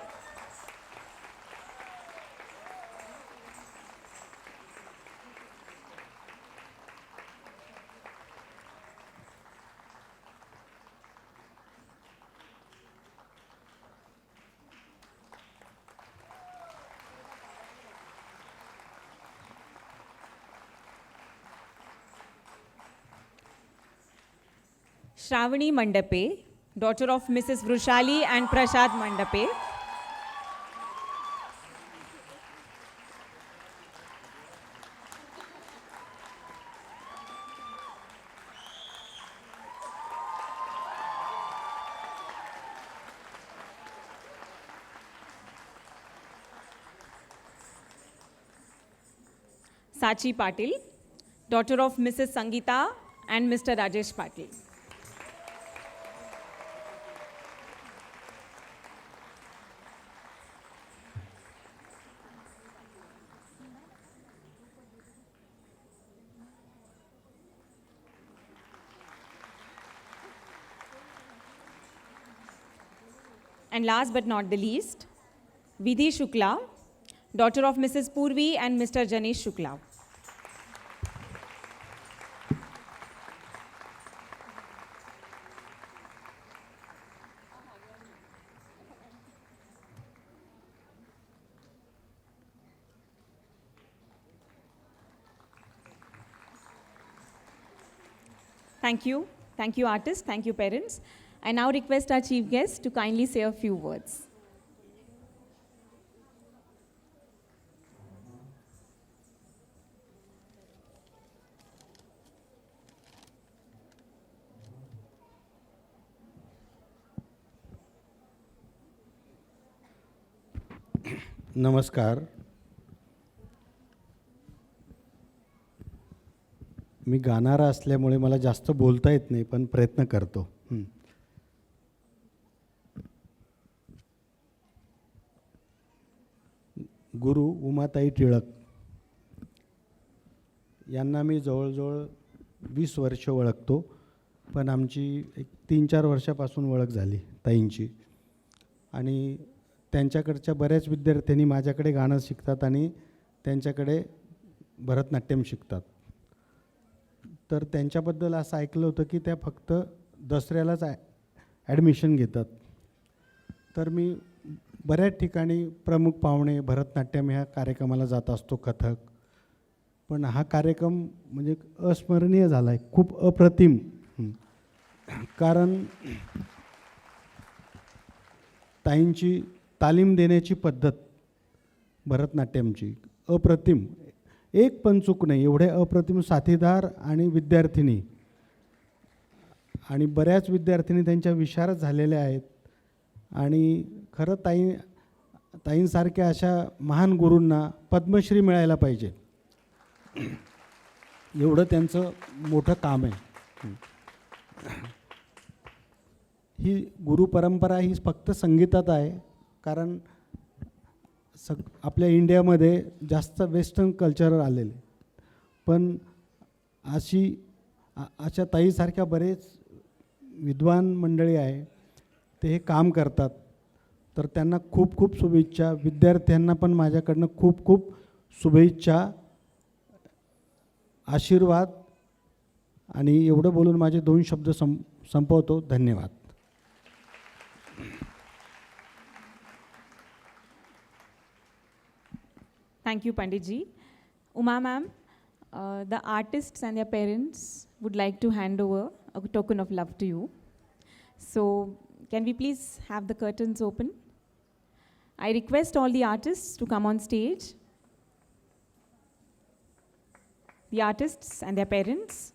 Shravani Mandape, daughter of Mrs. Vrushali and Prashad Mandape. Sachi Patil, daughter of Mrs. Sangeeta and Mr. Rajesh Patil. And last but not the least, Vidhi Shukla, daughter of Mrs. Purvi and Mr. Janesh Shukla. Thank you. Thank you, artists. Thank you, parents. I now request our chief guest to kindly say a few words. नमस्कार. मी गाणारा असल्यामुळे मला जास्त बोलता येत नाही, पण प्रयत्न करतो. गुरु उमाताई टिळक यांना मी जवळजवळ 20 वर्ष ओळखतो, पण आमची एक 3-4 वर्षापासून ओळख झाली ताईंची. आणि त्यांच्याकडच्या बऱ्याच विद्यार्थ्यांनी माझ्याकडे गाणं शिकतात आणि त्यांच्याकडे भरतनाट्यम शिकतात. तर त्यांच्याबद्दल असं ऐकलं होतं की त्या फक्त दसऱ्यालाच ॲडमिशन घेतात. तर मी बऱ्याच ठिकाणी प्रमुख पाहुणे भरतनाट्यम ह्या कार्यक्रमाला जात असतो, कथक. पण हा कार्यक्रम म्हणजे अस्मरणीय झाला आहे, खूप अप्रतिम. कारण ताईंची तालीम देण्याची पद्धत भरतनाट्यमची अप्रतिम, एक पण चूक नाही. एवढे अप्रतिम साथीदार आणि विद्यार्थिनी, आणि बऱ्याच विद्यार्थिनी त्यांच्या विशारद झालेल्या आहेत. आणि खरं ताईंसारख्या अशा महान गुरूंना पद्मश्री मिळायला पाहिजे, एवढं त्यांचं मोठं काम आहे. ही गुरुपरंपरा ही फक्त संगीतात आहे, कारण आपल्या इंडियामध्ये जास्त वेस्टर्न कल्चर आलेले. पण अशा ताईसारख्या बरेच विद्वान मंडळी आहे, ते हे काम करतात. तर त्यांना खूप खूप शुभेच्छा. विद्यार्थ्यांना पण माझ्याकडनं खूप खूप शुभेच्छा, आशीर्वाद. आणि एवढं बोलून माझे 2 शब्द संपवतो. धन्यवाद. Thank you, Pandit ji. Uma ma'am, the artists and their parents would like to hand over a token of love to you. So, can we please have the curtains open? I request all the artists to come on stage. The artists and their parents.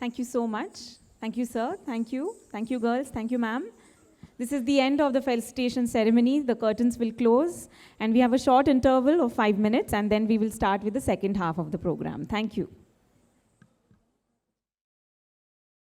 Thank you so much. Thank you, sir. Thank you. Thank you, girls. Thank you, ma'am. This is the end of the felicitation ceremony. The curtains will close, and we have a short interval of 5 minutes, and then we will start with the second half of the program. Thank you.